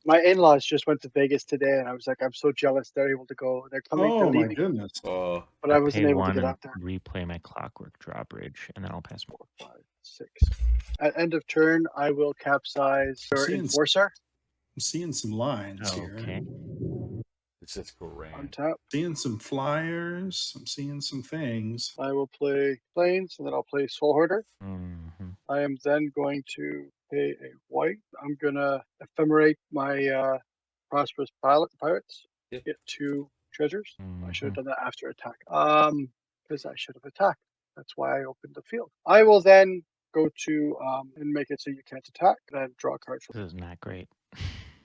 My in-laws just went to Vegas today, and I was like, I'm so jealous they're able to go. They're coming to Oh my leave me, goodness. Oh. but I wasn't pay able to 1 get and out there. replay my clockwork drawbridge, and then I'll pass more. 4, 5, 6. At end of turn, I will capsize your Seeing- enforcer. I'm seeing some lines here. Okay. It's just grand. Untap. Seeing some flyers. I'm seeing some things. I will play planes, and then I'll play Soul Hoarder. Mm-hmm. I am then going to pay a white. I'm gonna ephemerate my prosperous pirates. Yep. Get 2 treasures. I should have Mm-hmm. done that after attack. Because I should have attacked. That's why I opened the field. I will then go to and make it so you can't attack. Then draw a card for. This is not great.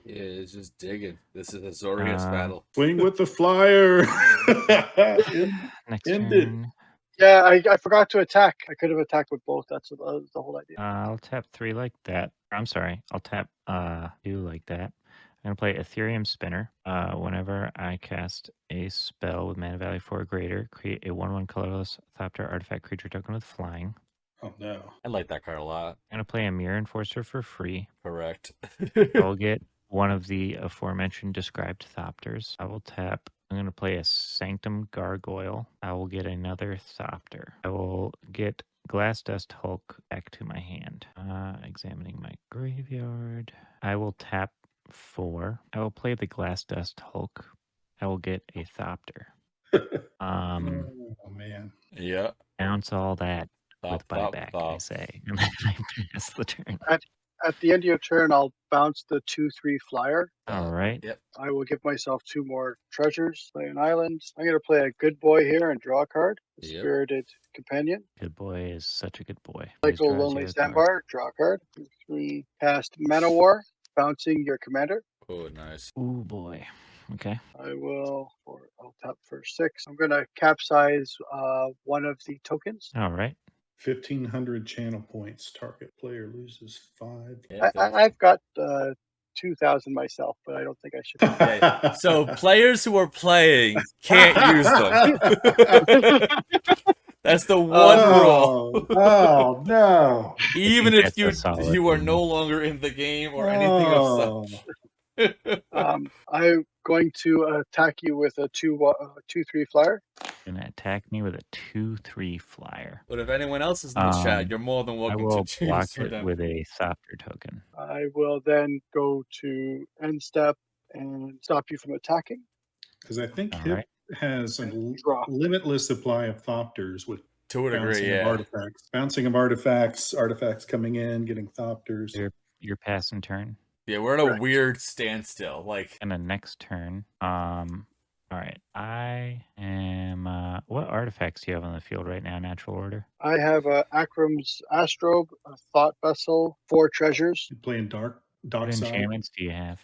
Yeah, it's just digging. This is a Zorius battle. Swing with the flyer. Next End turn. Yeah, I forgot to attack. I could have attacked with both. That's the whole idea. I'll tap 3 like that. I'm sorry. I'll tap 2 like that. I'm gonna play Ethereum Spinner. Whenever I cast a spell with mana value 4 or greater, create a 1/1 colorless Thopter artifact creature token with flying. Oh no. I like that card a lot. I'm gonna play a Mirror Enforcer for free. Correct. I'll get one of the aforementioned described Thopters. I will tap. I'm going to play a Sanctum Gargoyle. I will get another Thopter. I will get Glass Dust Hulk back to my hand. Examining my graveyard. I will tap 4. I will play the Glass Dust Hulk. I will get a Thopter. Oh man. Yeah. Bounce all that with Thop, buyback, thop. I say. And then I pass the turn. At the end of your turn, I'll bounce the 2/3 flyer. All right. Yep. I will give myself 2 more treasures, play an island. I'm going to play a good boy here and draw a card. The Yep. Spirited Companion. Good boy is such a good boy. Always Cycle draws Lonely you a card. Sandbar, draw a card. 3. Cast Mana War, bouncing your commander. Oh, nice. Ooh, boy. Okay. I'll tap for 6. I'm going to capsize one of the tokens. All right. 1,500 channel points. Target player loses 5. Yeah, I've got 2,000 myself, but I don't think I should. Yeah. So players who are playing can't use them. That's the one rule. Oh no. Even think if that's a solid you are rule. no longer in the game or anything of such. I'm going to attack you with a 2/3 flyer. Gonna attack me with a 2/3 flyer. But if anyone else is in the chat, you're more than I welcome will to block choose for it them. with a softer token. I will then go to end step and stop you from attacking. Because I think All Hip right. has a Draw. limitless supply of Thopters with To a degree, bouncing of yeah. artifacts. Bouncing of artifacts coming in, getting Thopters. Your pass and turn. Yeah, we're in a Correct. weird standstill. Like, And the next turn. All right. I am. What artifacts do you have on the field right now? Natural order. I have Akram's Astrobe, a Thought Vessel, 4 treasures. You playing dark What Dockside. enchantments do you have?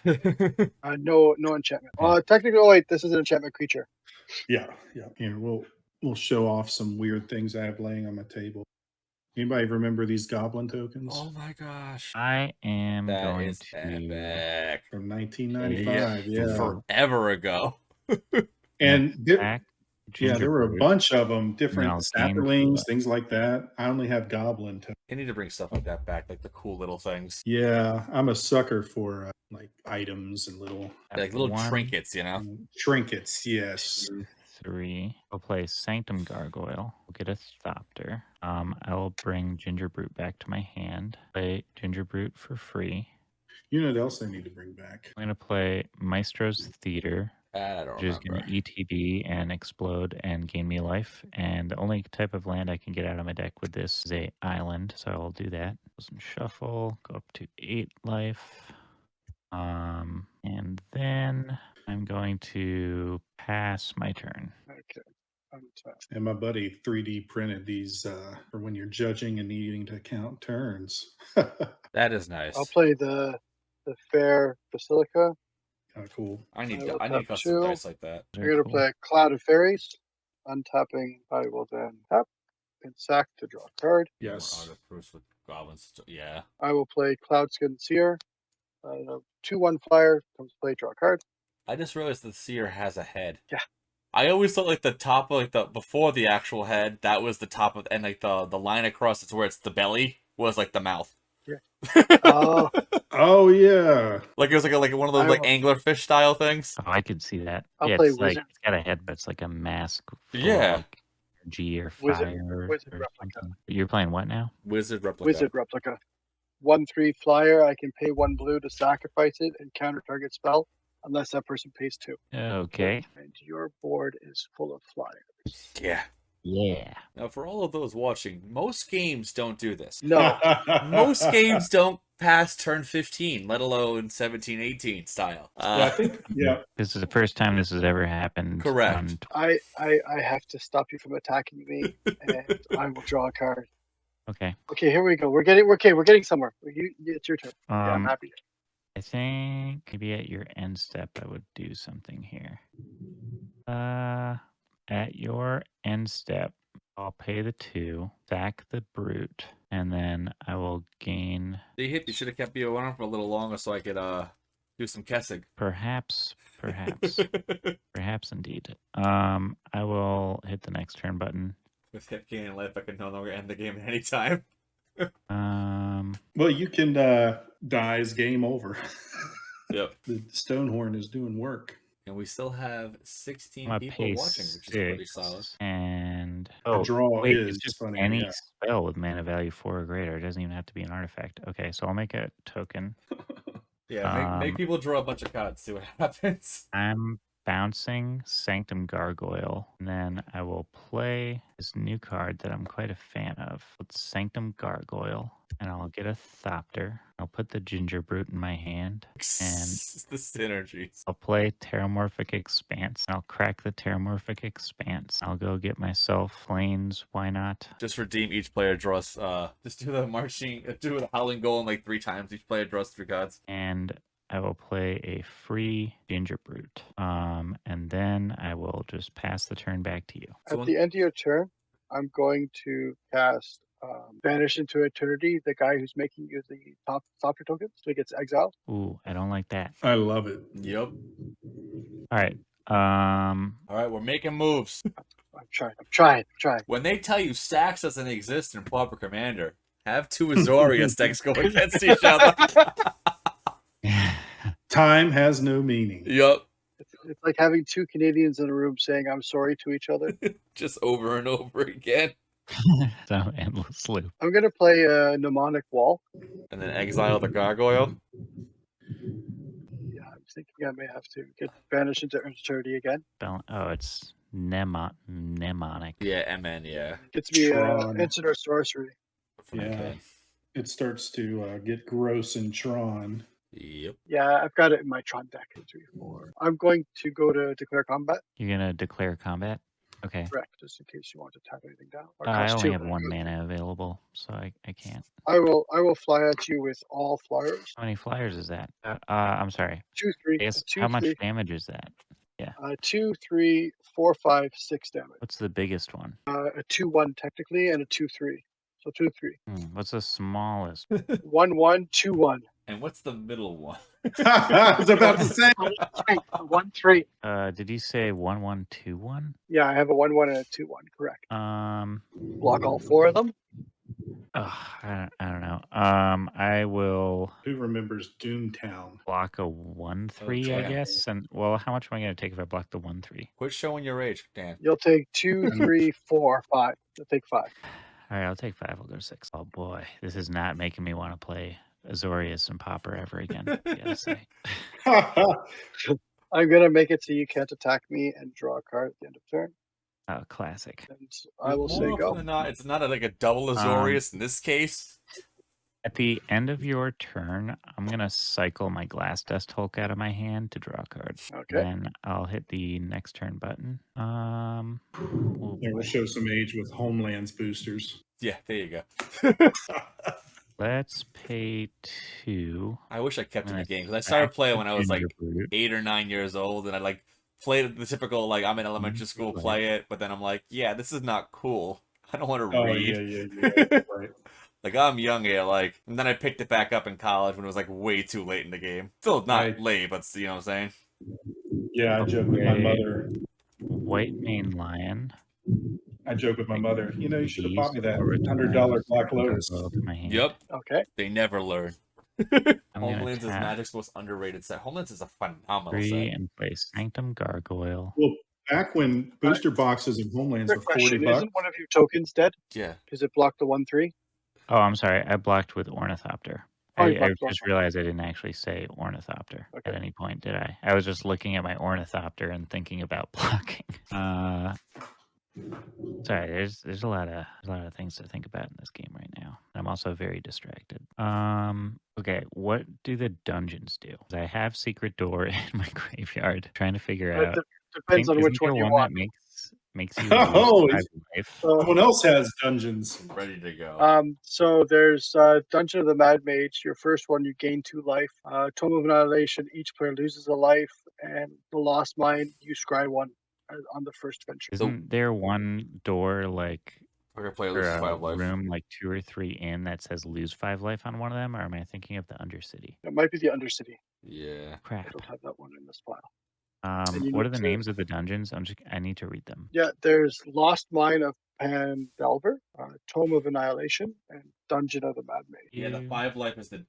No enchantment. Yeah. Technically, oh wait, this is an enchantment creature. Yeah, yeah. Here, we'll show off some weird things I have laying on my table. Anybody remember these goblin tokens Oh my gosh. I am That going is to epic. from 1995? Yeah. Forever ago. And sack yeah, there were a gingerbread, bunch of them, different I'll gain sapperlings, things like that. I only have goblin tokens. They need to bring stuff like that back, like the cool little things. Yeah, I'm a sucker for like items and little Like little 1, trinkets, you know? trinkets. Yes. 2, 3. I'll play Sanctum Gargoyle. We'll get a Thopter. I'll bring Gingerbrute back to my hand. Play Gingerbrute for free. You know what else I need to bring back? I'm going to play Maestro's Theater, I don't which is going remember. to ETB and explode and gain me life. And the only type of land I can get out of my deck with this is a island, so I'll do that. Some shuffle, go up to 8 life. And then I'm going to pass my turn. Okay. And my buddy 3D printed these for when you're judging and needing to count turns. That is nice. I'll play the fair Basilica. Kind of cool. I need will I tap need custom 2. dice like that. I'm gonna play Cloud of Fairies, untapping. I will then tap and sack to draw a card. Yes. Bruce with goblins. Yeah. I will play Cloudskin Seer. 2/1 flyer. Comes play, draw a card. I just realized the seer has a head. Yeah. I always thought like the top of like the before the actual head, that was the top of, and like the line across it's where it's the belly was like the mouth. Yeah. Oh. Oh yeah. Like it was like one of those I like will- anglerfish style things. Oh, I could see that. I'll yeah, play it's like Wizard. it's got a head, but it's like a mask full Yeah. of like energy or Wizard- fire Wizard or replica. something. You're playing what now? Wizard replica. Wizard replica. 1/3 flyer. I can pay 1 blue to sacrifice it and counter target spell, unless that person pays 2. Okay. And your board is full of flyers. Yeah. Yeah. Now for all of those watching, most games don't do this. No. Most games don't pass turn 15, let alone 17, 18 style. I think yeah. This is the first time this has ever happened. Correct. on I have to stop you from attacking me, and I will draw a card. Okay. Okay, here we go. We're getting somewhere. It's your turn. Yeah, I'm happy. I think maybe at your end step I would do something here. At your end step, I'll pay the 2, sack the brute, and then I will gain You should have kept me around for a little longer so I could do some Kessig. perhaps indeed. I will hit the next turn button. With hit gain and life, I can no longer end the game at any time. Well, you can die's game over. Yep. The Stonehorn is doing work. And we still have 16 I'm people gonna pay watching, which is pretty 6, solid. and The draw wait, is it's just funny. any Yeah. spell with mana value 4 or greater. It doesn't even have to be an artifact. Okay, so I'll make a token. Yeah, make people draw a bunch of cards, see what happens. I'm bouncing Sanctum Gargoyle, and then I will play this new card that I'm quite a fan of. It's Sanctum Gargoyle, and I'll get a Thopter. I'll put the Gingerbrute in my hand, and the synergies. I'll play Terramorphic Expanse. I'll crack the Terramorphic Expanse. I'll go get myself Flames. Why not? Just redeem each player draws. Just do the do the Howling Golem like 3 times. Each player draws 3 cards. And I will play a free Gingerbrute. And then I will just pass the turn back to you. At the end of your turn, I'm going to cast Banish into Eternity, the guy who's making you the top Thopter token, so he gets exiled. Ooh, I don't like that. I love it. Yep. All right. All right, we're making moves. I'm trying. When they tell you stacks doesn't exist in Pauper Commander, have 2 Azorius decks go against each other. Time has no meaning. Yep. It's like having 2 Canadians in a room saying I'm sorry to each other. Just over and over again. So endless loop. I'm going to play a Mnemonic Wall. And then exile the Gargoyle. Yeah, I'm thinking I may have to get Banish into Eternity again. Oh, it's mnemonic. Yeah, MN, yeah. Gets me Tron. instant or sorcery. Yeah. It starts to get gross in Tron. Yep. Yeah, I've got it in my Tron deck. 3, 4. I'm going to go to declare combat. You're gonna declare combat. Okay. Correct, just in case you want to tap anything down. Or I cost only 2. have 1 mana available, so I can't. I will fly at you with all flyers. How many flyers is that? I'm sorry. 2, 3, I guess, 2, how much 3, damage is that? Yeah. 2, 3, 4, 5, 6 damage. What's the biggest one? A 2-1 technically, and a 2-3. So 2-3. What's the smallest? 1-1, 2-1. And what's the middle one? I was about to say. 1-3. Did you say 1121? Yeah, I have a 1-1 and a 2-1. Correct. Block all 4 of them. I don't know. I will Who remembers Doomtown? block a 1/3, I damn. guess. And well, how much am I going to take if I block the 1/3? Quit showing your age, Dan. You'll take 2, 3, 4, 5. You'll take 5. All right, I'll take 5. I'll go to 6. Oh boy, this is not making me want to play Azorius and Pauper ever again. I gotta say. I'm gonna make it so you can't attack me and draw a card at the end of turn. Oh, classic. And I will say More often go. than not, it's not like a double Azorius in this case. At the end of your turn, I'm gonna cycle my Glass Dust Hulk out of my hand to draw a card. Okay. Then I'll hit the next turn button. Oh Yeah, we'll boy. show some age with Homelands boosters. Yeah, there you go. Let's pay 2. I wish I kept in the Nice. game because I started playing when I was like Ginger Brute. 8 or 9 years old, and I like played the typical like I'm in elementary school, play it, but then I'm like, yeah, this is not cool. I don't want to Oh, read. yeah. Right. Like I'm young here, like, and then I picked it back up in college when it was like way too late in the game. Still not Right. late, but you know what I'm saying. Yeah, I joke with my Okay. mother. White Mane Lion. I joke with my mother. You know, you should have bought me that Beast, $100 Black Lotus. Gargoyle to my hand. Yep, Okay. they never learn. I'm gonna Homelands is tap Magic's most underrated set. Homelands is a phenomenal 3 set. and play Sanctum Gargoyle. Well, back when booster boxes and Homelands were Quick question: $40, isn't one of your tokens dead? Yeah. Because it blocked the 1-3. Oh, I'm sorry. I blocked with Ornithopter. Oh, you I blocked just Ornithopter. realized I didn't actually say Ornithopter Okay. at any point, did I? I was just looking at my Ornithopter and thinking about blocking. Sorry, there's a lot of things to think about in this game right now. I'm also very distracted. Okay, what do the dungeons do? 'Cause I have Secret Door in my graveyard, trying to figure It out. depends on Isn't which there one you one want. that makes you Oh, lose he's- 5 life? someone else has dungeons. Ready to go. So there's Dungeon of the Mad Mage. Your first one, you gain 2 life. Tome of Annihilation, each player loses a life. And the Lost Mine, you scry 1 on the first venture. Isn't there one door like Okay, play or loses a 5 life. room like 2 or 3 in that says lose 5 life on one of them, or am I thinking of the Undercity? It might be the Undercity. Yeah. I Crap. don't have that one in this file. you What need are the to- names of the dungeons? I need to read them. Yeah, there's Lost Mine of Pandelver, Tome of Annihilation, and Dungeon of the Mad Mage. Yeah, the You- 5 life is the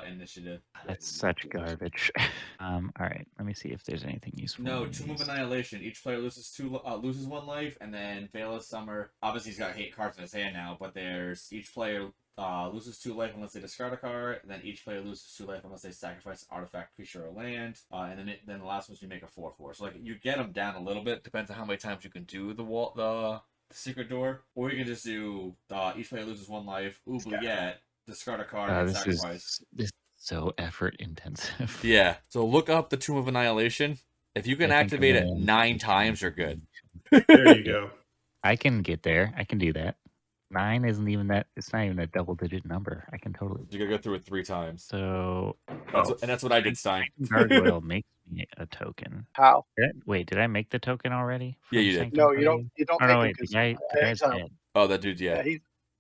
initiative. That's such garbage. All right, let me see if there's anything useful. No, in Tomb of these. Annihilation. Each player loses 1 life, and then Veil of Summer. Obviously, he's got 8 cards in his hand now, but there's each player loses 2 life unless they discard a card, and then each player loses 2 life unless they sacrifice an artifact, creature, or land. And then the last one's you make a 4/4. So like you get them down a little bit. Depends on how many times you can do the secret door, or you can just do each player loses 1 life. Oubliette, discard a card, and sacrifice. This is so effort intensive. Yeah. So look up the Tomb of Annihilation. If you can I think activate I'm it gonna- 9 times, you're good. There you go. I can get there. I can do that. 9 isn't even that. It's not even a double-digit number. I can totally. You gotta go through it 3 times. So That's what I did, Stein. Gargoyle makes me a token. How? Wait, did I make the token already? Yeah, from you did. Sanctum No, you Guardian? don't. You don't Oh make no, it wait, the 'cause guy, the guy's exile. dead. Oh, that dude, yeah.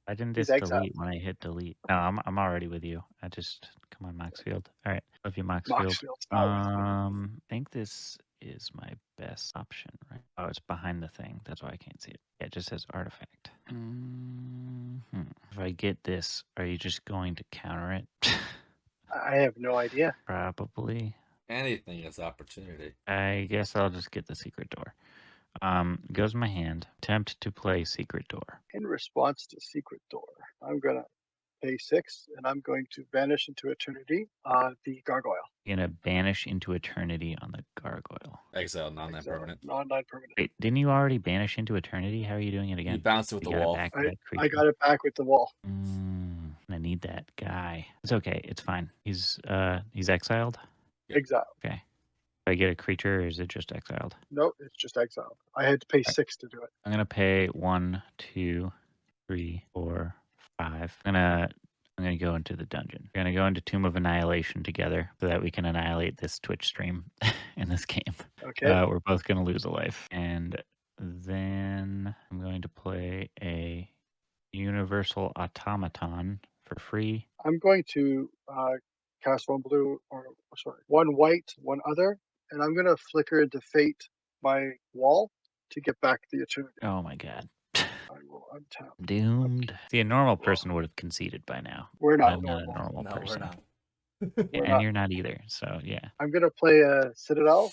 I didn't he's just exiled. delete when I hit delete. No, I'm already with you. I just come on, Moxfield. All right, love you, Moxfield. Moxfield's not with I think this is my best option, right? Oh, it's behind the thing. That's why I can't see it. Yeah, it just says artifact. If I get this, are you just going to counter it? I have no idea. Probably. Anything is opportunity. I guess I'll just get the secret door. Goes my hand. Attempt to play secret door. In response to Secret Door, I'm gonna pay 6, and I'm going to vanish into eternity. The Gargoyle. You're gonna banish into eternity on the gargoyle. Exile, non-permanent. Non-permanent. Wait, didn't you already banish into eternity? How are you doing it again? You bounced it with You the got it wall. back with that I creature. got it back with the wall. I need that guy. It's okay. It's fine. He's exiled. Yep. Exile. Okay. I get a creature, or is it just exiled? No, it's just exiled. I had to pay Right. 6 to do it. I'm gonna pay 1, 2, 3, 4, 5. I'm gonna go into the dungeon. We're gonna go into Tomb of Annihilation together so that we can annihilate this Twitch stream in this game. Okay. We're both gonna lose a life, and then I'm going to play a Universal Automaton for free. I'm going to cast 1 blue, or sorry, 1 white, 1 other, and I'm going to flicker into fate my wall to get back the eternity. Oh my god. I will untap. Doomed. See, a normal person would have conceded by now. We're but not I'm not a normal. normal No, person. we're not. Yeah, We're and not. you're not either. So yeah, I'm going to play a Citadel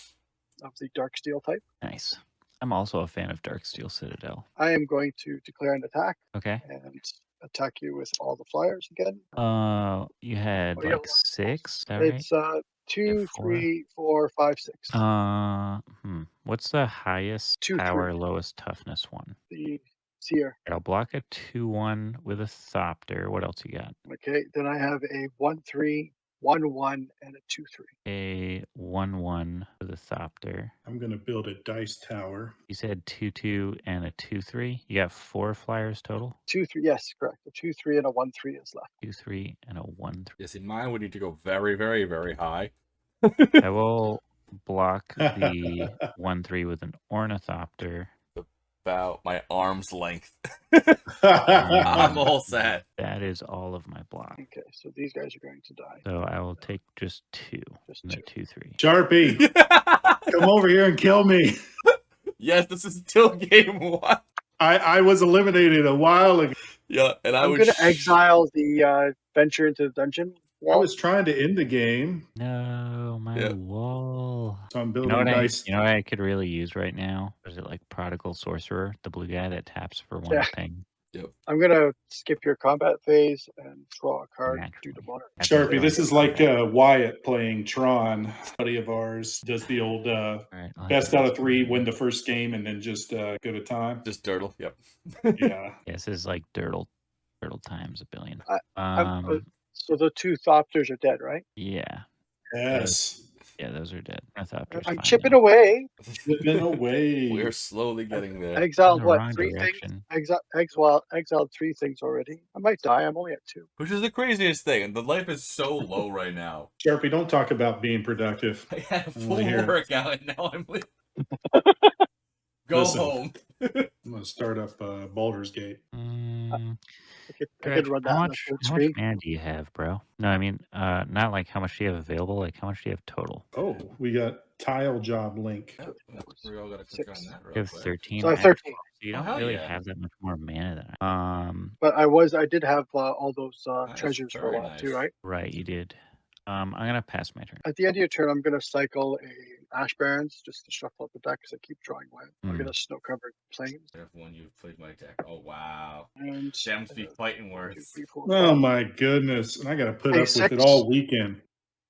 of the Dark Steel type. nice. I'm also a fan of Darksteel Citadel. I am going to declare an attack Okay. and attack you with all the flyers again. You had Oh, yeah, like 6, is that right? It's 2, 4? 3, 4, 5, 6. What's the highest 2, power, 3. lowest toughness one? The Seer. I'll block a 2/1 with a Thopter. What else you got? Okay, then I have a 1, 3, 1, 1, and a 2, 3. A 1/1 with a Thopter. I'm going to build a dice tower. You said 2/2 and a 2/3. You got 4 flyers total. 2, 3. Yes, correct. A 2, 3, and a 1, 3 is left. 2/3 and a 1/3. Yeah, see, mine would need to go very, very, very high. I will block the 1/3 with an Ornithopter. About my arm's length. I'm all set. That is all of my block. Okay, so these guys are going to die. So I will take just 2. Just And the 2. 2/3. Sharpie, come over here and kill me. Yes, this is still game 1. I was eliminated a while ago. Yeah, and I'm going to exile the venture into the dungeon. I was trying to end the game, No, my Yeah. wall. so I'm You building know what dice. you know what I could really use right now? Is it like Prodigal Sorcerer, the blue guy that taps for 1 Yeah. thing? I'm going to skip your combat phase and draw a card due to Naturally. modern. Sharpie, this is like Combat. Wyatt playing Tron. A buddy of ours does the old All right, I'll have best to out do of 3, win the first game, and then just go to time. Just Dirtle, yep. Yeah. Yeah, this is like Dirtle times a billion. So the 2 Thopters are dead, right? Yeah. Yes. Yeah, those are dead. Ornithopter's I'm fine chipping now. away. Flipping away. We're slowly getting there. Exiled In the what? wrong 3 direction. things? Exiled 3 things already. I might die. I'm only at 2. Which is the craziest thing. The life is so low right now. Sharpie, don't talk about being productive. I had a I'm full here. workout and now I'm leaving. Go Listen. home. I'm going to start up Baldur's Gate. I could run that how on much, the full how much screen. mana do you have, bro? No, I mean, not like how much do you have available, like how much do you have total? Oh, we got tile job link. Yep, we all gotta click on 6. that You real have quick. 13. So I have 13. So you Oh, don't hell really yeah. have that much more mana than I. But I did have all those Nice, treasures for a very while nice. too, right? Right, you did. I'm gonna pass my turn. At the end of your turn, I'm going to cycle a Ash Barrens just to shuffle up the deck because I keep drawing land. I'm going to snow-covered plains. Everyone you played my deck. Oh wow. And That must be fighting 1, worth. 2, 3, 4, Oh 5. my goodness. And I got to put Hey, up with it 6. all weekend.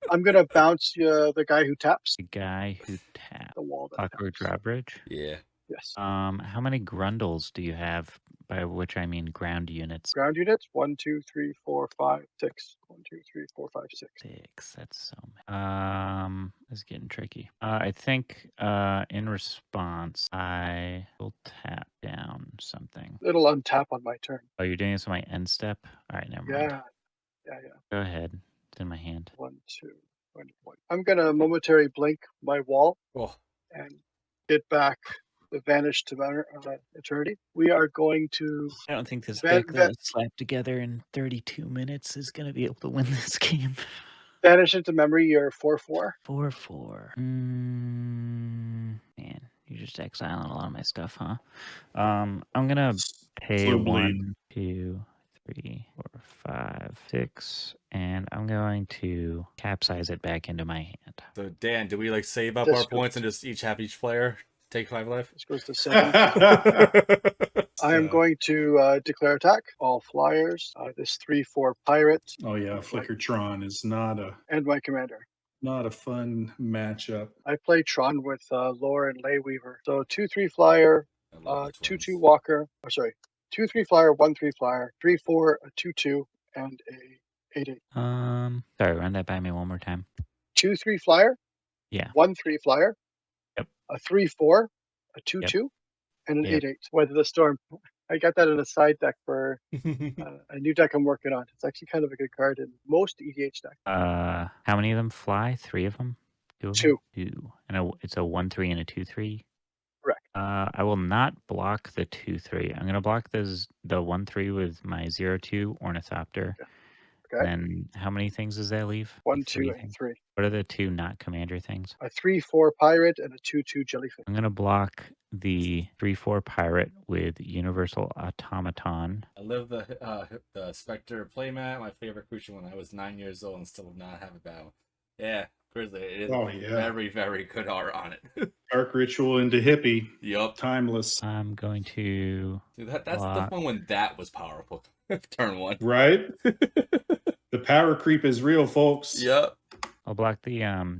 I'm going to bounce the guy who taps The guy who tapped the wall. That Clockwork taps. Drawbridge. Yeah. Yes. How many Grundles do you have? By which I mean ground units. Ground units 1, 2, 3, 4, 5, 6. 1, 2, 3, 4, 5, 6. 6. That's so many. It's getting tricky. I think in response, I will tap down something. It'll untap on my turn. Oh, you're doing this on my end step? All right, never mind. Yeah. Go ahead. It's in my hand. 1, 2, 1, 1. I'm going to momentary blink my wall Oh, and get back the vanished to eternity. We are going to I don't think this Van- deck that was slapped together in 32 minutes is going to be able to win this game. vanish into memory your 4/4. 4/4. Man, you're just exiling a lot of my stuff, huh? I'm going to pay Slow bleed. 1, 2, 3, 4, 5, 6, and I'm going to capsize it back into my hand. so Dan, do we like save up This our goes- points and just each have each player take 5 life? This goes to 7. I am going to declare attack. All flyers. This 3/4 pirate Oh yeah, Flickertron is not and my commander. a fun matchup. I play Tron with Lore and Layweaver. So 2/3 flyer, I love the 2/2 twins. walker. Oh, sorry, 2/3 flyer, 1/3 flyer, 3/4, a 2/2, and a 8/8. Sorry, run that by me one more time. 2/3 flyer, Yeah. 1/3 flyer, Yep. a 3/4, a 2/2, and an Yep. 8/8. Weather the Storm. I got that in a side deck for a new deck I'm working on. It's actually kind of a good card in most EDH decks. How many of them fly? 3 of them? 2 of them? 2. 2. And it's a 1/3 and a 2/3. Correct. I will not block the 2/3. I'm gonna block the 1/3 with my 0/2 Ornithopter. Okay. Then how many things does that leave? 1, Like 2, 3 and things. 3. What are the 2 not commander things? A 3/4 pirate and a 2/2 jellyfish. I'm gonna block the 3/4 pirate with Universal Automaton. I live the Spectre playmat, my favorite creature when I was 9 years old and still did not have a battle. Yeah, Grizzly, it is Oh, yeah. very, very good art on it. Dark Ritual into Hippie. Yup. Timeless. I'm going to Dude, that's the block. fun when that was powerful. Turn 1. Right? The power creep is real, folks. Yep. I'll block the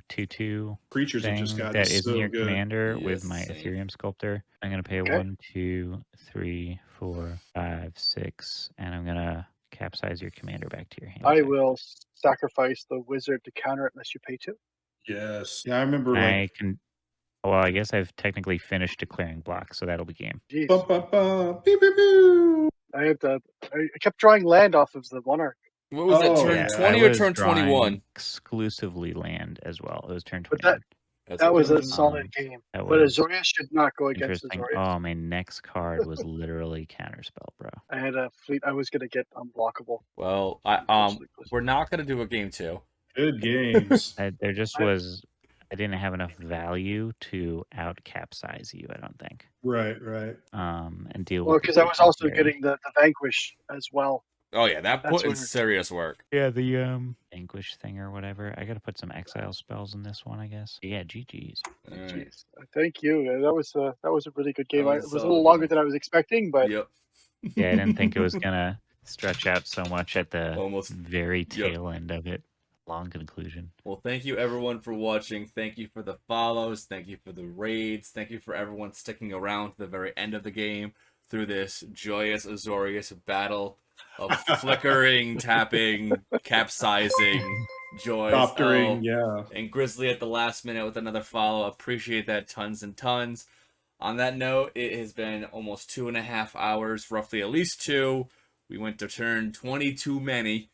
2/2 Creatures have thing just gotten that isn't so your good. commander Yes, with my same. Ethereum Sculptor. I'm gonna pay Okay. 1, 2, 3, 4, 5, 6, and I'm gonna capsize your commander back to your hand. I will sacrifice the wizard to counter it unless you pay 2. Yes. Yeah, I remember I like can. Well, I guess I've technically finished declaring blocks, so that'll be game. Jeez. bum, bum, bum, pew, pew, pew. I kept drawing land off of the monarch. What was Oh, that, turn yeah. 20 I or was turn drawing 21? exclusively land as well. It was turn But 21. That was a Um, solid game. That But was Azorius should not go against interesting. Azorius. Oh, my next card was literally Counterspell, bro. I had a fleet I was going to get unblockable. Well, we're not gonna do a game 2. Good games. There just was. I didn't have enough value to out capsize you. I don't think. Right, right. And deal Well, with. because I was also secondary. getting the Vanquish as well. Oh yeah, that That's put in weird. serious work. Yeah, the Vanquish thing or whatever. I gotta put some exile spells in this one, I guess. Yeah, GG's. All right. Jeez. Thank you. That was a really good game. That It was was a solid little longer game. than I was expecting, but Yep. Yeah, I didn't think it was gonna stretch out so much at the Almost. very Yep. tail end of it. Long conclusion. Well, thank you everyone for watching. Thank you for the follows. Thank you for the raids. Thank you for everyone sticking around to the very end of the game through this joyous Azorius battle of flickering, tapping, capsizing, joys. Coptering, Oh, yeah. and Grizzly at the last minute with another follow. Appreciate that tons and tons. On that note, it has been almost 2.5 hours, roughly at least 2. We went to turn 20 too many.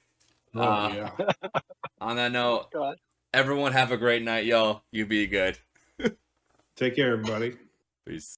Oh, yeah. On that note, God. everyone have a great night, y'all. You be good. Take care, everybody. Peace.